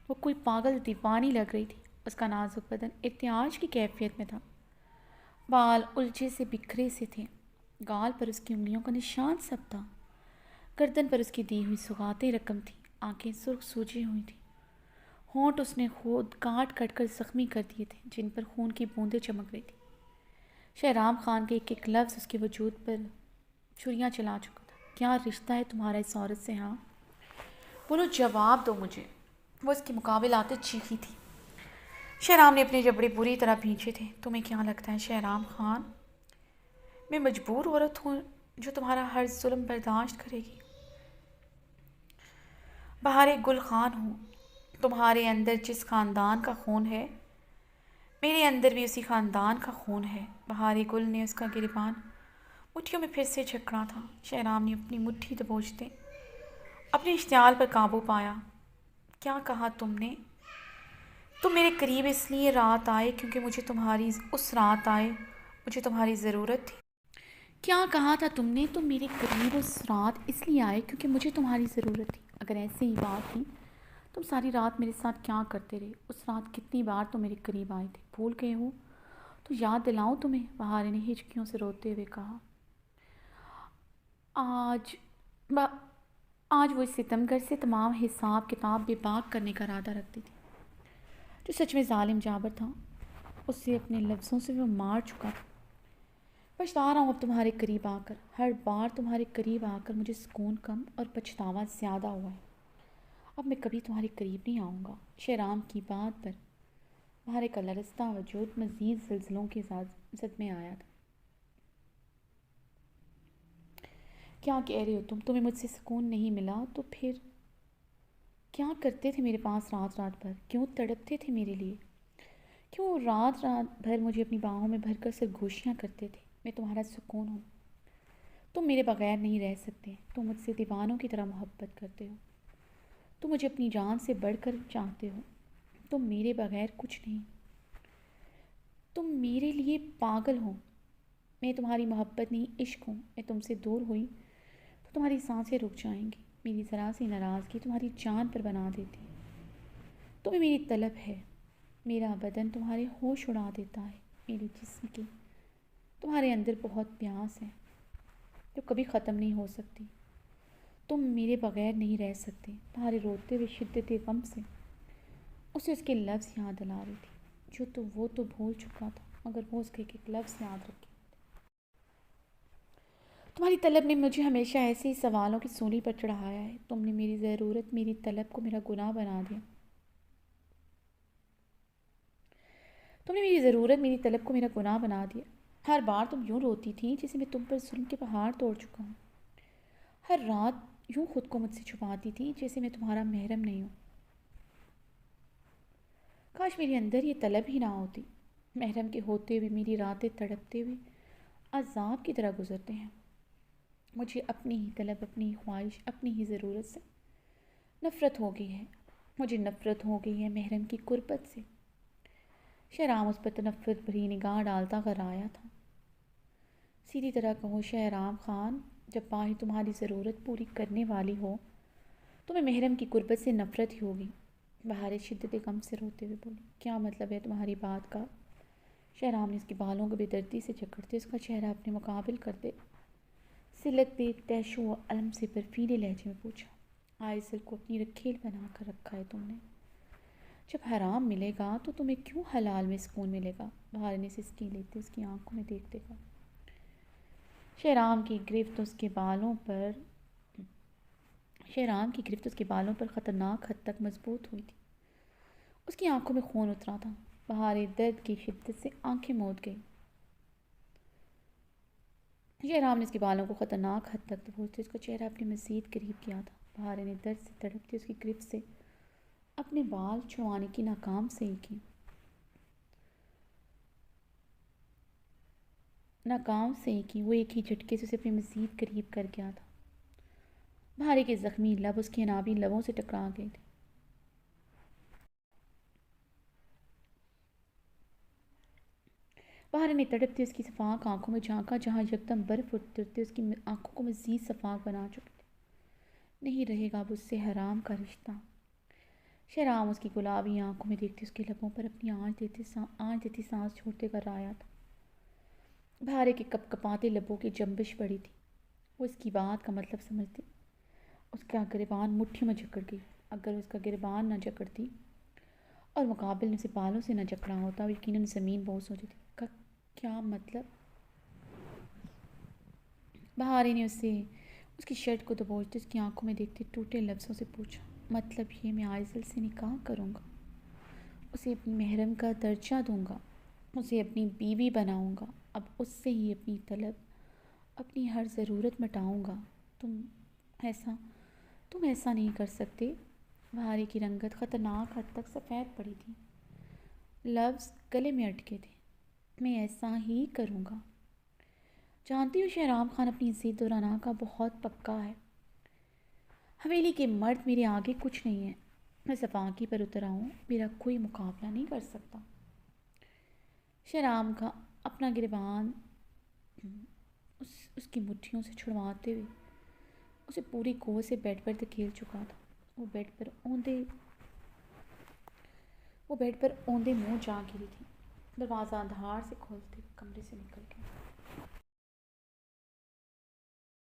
वो कोई पागल दीवानी लग रही थी। उसका नाजुक बदन इर्तियाज की कैफियत में था। बाल उलझे से बिखरे से थे। गाल पर उसकी उंगलियों का निशान सब था। गर्दन पर उसकी दी हुई सौगातें रकम थी। आंखें सुर्ख सूजी हुई थी। होंठ उसने खुद काट कट कर जख्मी कर दिए थे, जिन पर खून की बूंदें चमक रही थी। शहराम खान के एक एक लफ्ज़ उसके वजूद पर छुरियाँ चला चुका था। क्या रिश्ता है तुम्हारा इस औरत से? हाँ बोलो, जवाब दो मुझे। वो इसके मुकाबले आते चीखी थी। शहराम ने अपने जबड़े बुरी तरह भींचे थे। तुम्हें क्या लगता है शहराम खान, मैं मजबूर औरत हूँ जो तुम्हारा हर जुल्म बर्दाश्त करेगी? बहारे गुल खान हूँ। तुम्हारे अंदर जिस ख़ानदान का खून है, मेरे अंदर भी उसी ख़ानदान का खून है। बहारी गुल ने उसका गिरबान मुट्ठियों में फिर से झकड़ा था। शहराम ने अपनी मुट्ठी दबोचते अपने इश्तियाल पर काबू पाया। क्या कहा तुमने? तुम मेरे करीब इसलिए रात आए क्योंकि मुझे तुम्हारी ज़रूरत थी। क्या कहा था तुमने? तुम मेरे करीब उस रात इसलिए आए क्योंकि मुझे तुम्हारी ज़रूरत थी। अगर ऐसी ही बात थी, तुम सारी रात मेरे साथ क्या करते रहे? उस रात कितनी बार तुम मेरे करीब आए थे, भूल गए हो? तो याद दिलाऊं तुम्हें? बहारे ने हिचकियों से रोते हुए कहा। आज आज वो इस सितमगर से तमाम हिसाब किताब बेबाक करने का इरादा रखती थी। जो सच में जालिम जाबर था, उससे अपने लफ्ज़ों से वो मार चुका था। पछता रहा हूँ अब तुम्हारे करीब आकर। हर बार तुम्हारे करीब आकर मुझे सुकून कम और पछतावा ज़्यादा हुआ है। अब मैं कभी तुम्हारे करीब नहीं आऊँगा। शहराम की बात पर तुम्हारे का लरसता वजूद मज़ीद ज़िलज़लों के साथ सदमे आया था। क्या कह रहे हो तुम? तुम्हें मुझसे सुकून नहीं मिला तो फिर क्या करते थे मेरे पास रात रात भर? क्यों तड़पते थे मेरे लिए? क्यों रात रात भर मुझे अपनी बाहों में भरकर सरगोशियाँ करते थे? मैं तुम्हारा सुकून हूँ। तुम मेरे बगैर नहीं रह सकते। तुम मुझसे दीवानों की तरह मोहब्बत करते हो। तुम मुझे अपनी जान से बढ़कर चाहते हो। तुम मेरे बगैर कुछ नहीं। तुम मेरे लिए पागल हो। मैं तुम्हारी मोहब्बत नहीं, इश्क हूँ। मैं तुमसे दूर हुई तो तुम्हारी सांसें रुक जाएंगी। मेरी ज़रा सी नाराज़गी तुम्हारी जान पर बना देती है। तुम्हें मेरी तलब है। मेरा बदन तुम्हारे होश उड़ा देता है। मेरे जिस्म की तुम्हारे अंदर बहुत प्यास है जो कभी ख़त्म नहीं हो सकती। तुम मेरे बगैर नहीं रह सकते। तुम्हारे रोते हुए शिद्दत गम से उसे उसके लफ्ज़ याद दिला रही थी जो तो वो तो भूल चुका था, मगर वो उसके एक लफ्ज़ याद रखे। तुम्हारी तलब ने मुझे हमेशा ऐसे ही सवालों की सूली पर चढ़ाया है। तुमने मेरी ज़रूरत, मेरी तलब को मेरा गुनाह बना दिया। तुमने मेरी ज़रूरत, मेरी तलब को मेरा गुनाह बना दिया। हर बार तुम यूँ रोती थी जैसे मैं तुम पर जुल्म के पहाड़ तोड़ चुका हूँ। हर रात यूँ खुद को मुझसे छुपाती थी जैसे मैं तुम्हारा महरम नहीं हूँ। काश मेरे अंदर ये तलब ही ना होती। महरम के होते हुए मेरी रातें तड़पते हुए अजाब की तरह गुजरते हैं। मुझे अपनी ही तलब, अपनी ही ख्वाहिश, अपनी ही ज़रूरत से नफ़रत हो गई है। मुझे नफ़रत हो गई है महरम की कुर्बत से। शहराम उस पर तनफ़्फ़ुर भरी निगाह डालता कर आया था। सीधी तरह कहो शहराम खान, जब बाहें तुम्हारी ज़रूरत पूरी करने वाली हो तो मैं महरम की कुर्बत से नफ़रत ही होगी। बहार शिद्दत गम से रोते हुए बोली, क्या मतलब है तुम्हारी बात का? शहराम ने उसके बालों को बेदर्दी से जकड़ते उसका चेहरा अपने मुकाबिल करते सिलकते तैशो व अलम से बर्फीले लहजे में पूछा, आयसल को अपनी रखेल बना कर रखा है तुमने। जब हराम मिलेगा तो तुम्हें क्यों हलाल में सुकून मिलेगा? बहार ने सिसकी लेते उसकी आंखों में देखते कहा। शहराम की गिरफ्त उसके बालों पर ख़तरनाक हद तक मजबूत हुई थी। उसकी आंखों में खून उतरा था। बहार दर्द की शिद्दत से आंखें मूंद गई। शहराम ने उसके बालों को ख़तरनाक हद तक दबोचते उसका चेहरा अपने मज़ीद करीब किया था। बहार ने दर्द से तड़पती उसकी गिरफ्त से अपने बाल छुड़वाने की नाकाम सही की। वो एक ही झटके से उसे अपने मज़ीद करीब कर गया था। बहारे के ज़ख्मी लब उसके अनाबी लबों से टकरा गए थे। बहार ने तड़पती उसकी सफ़ाक आंखों में झांका जहाँ यकदम बर्फ़ उतरते उसकी आंखों को मज़ीद सफ़ाक बना चुके थे। नहीं रहेगा अब उससे हराम का रिश्ता। शहराम उसकी गुलाबी आंखों में देखते उसके लबों पर अपनी आँच देती सांस छोड़ते कर आया था। बहारे के कपकपाते लबों की जंबिश पड़ी थी। वो इसकी बात का मतलब समझती। उसका गिरबान मुट्ठी में जकड़ गई। अगर उसका गिरबान न जकड़ती और मुकाबिल ने उसे बालों से न जकड़ा होता, यकीनन ज़मीन बोस हो जाती। का क्या मतलब? बहारी ने उससे उसकी शर्ट को दबोचते उसकी आंखों में देखते टूटे लफ्ज़ों से पूछा, मतलब ये मैं आइज़ल से निकाह करूँगा, उसे अपनी महरम का दर्जा दूँगा, उसे अपनी बीवी बनाऊँगा, अब उससे ही अपनी तलब, अपनी हर ज़रूरत मिटाऊँगा। तुम ऐसा तुम ऐसा नहीं कर सकते। बहारी की रंगत ख़तरनाक हद तक सफ़ेद पड़ी थी। लफ्ज़ गले में अटके थे। मैं ऐसा ही करूँगा। जानती हूँ शहराम खान अपनी ज़िद और अना का बहुत पक्का है। हवेली के मर्द मेरे आगे कुछ नहीं है। मैं सफाकी पर उतर आऊँ, मेरा कोई मुकाबला नहीं कर सकता। शहराम का अपना गिरबान उसकी मुट्ठियों से छुड़वाते हुए उसे पूरी कोह से बेड पर धकेल चुका था। वो बेड पर औंधे मुंह जा गिरी थी। दरवाज़ा धार से खोलते कमरे से निकल गया।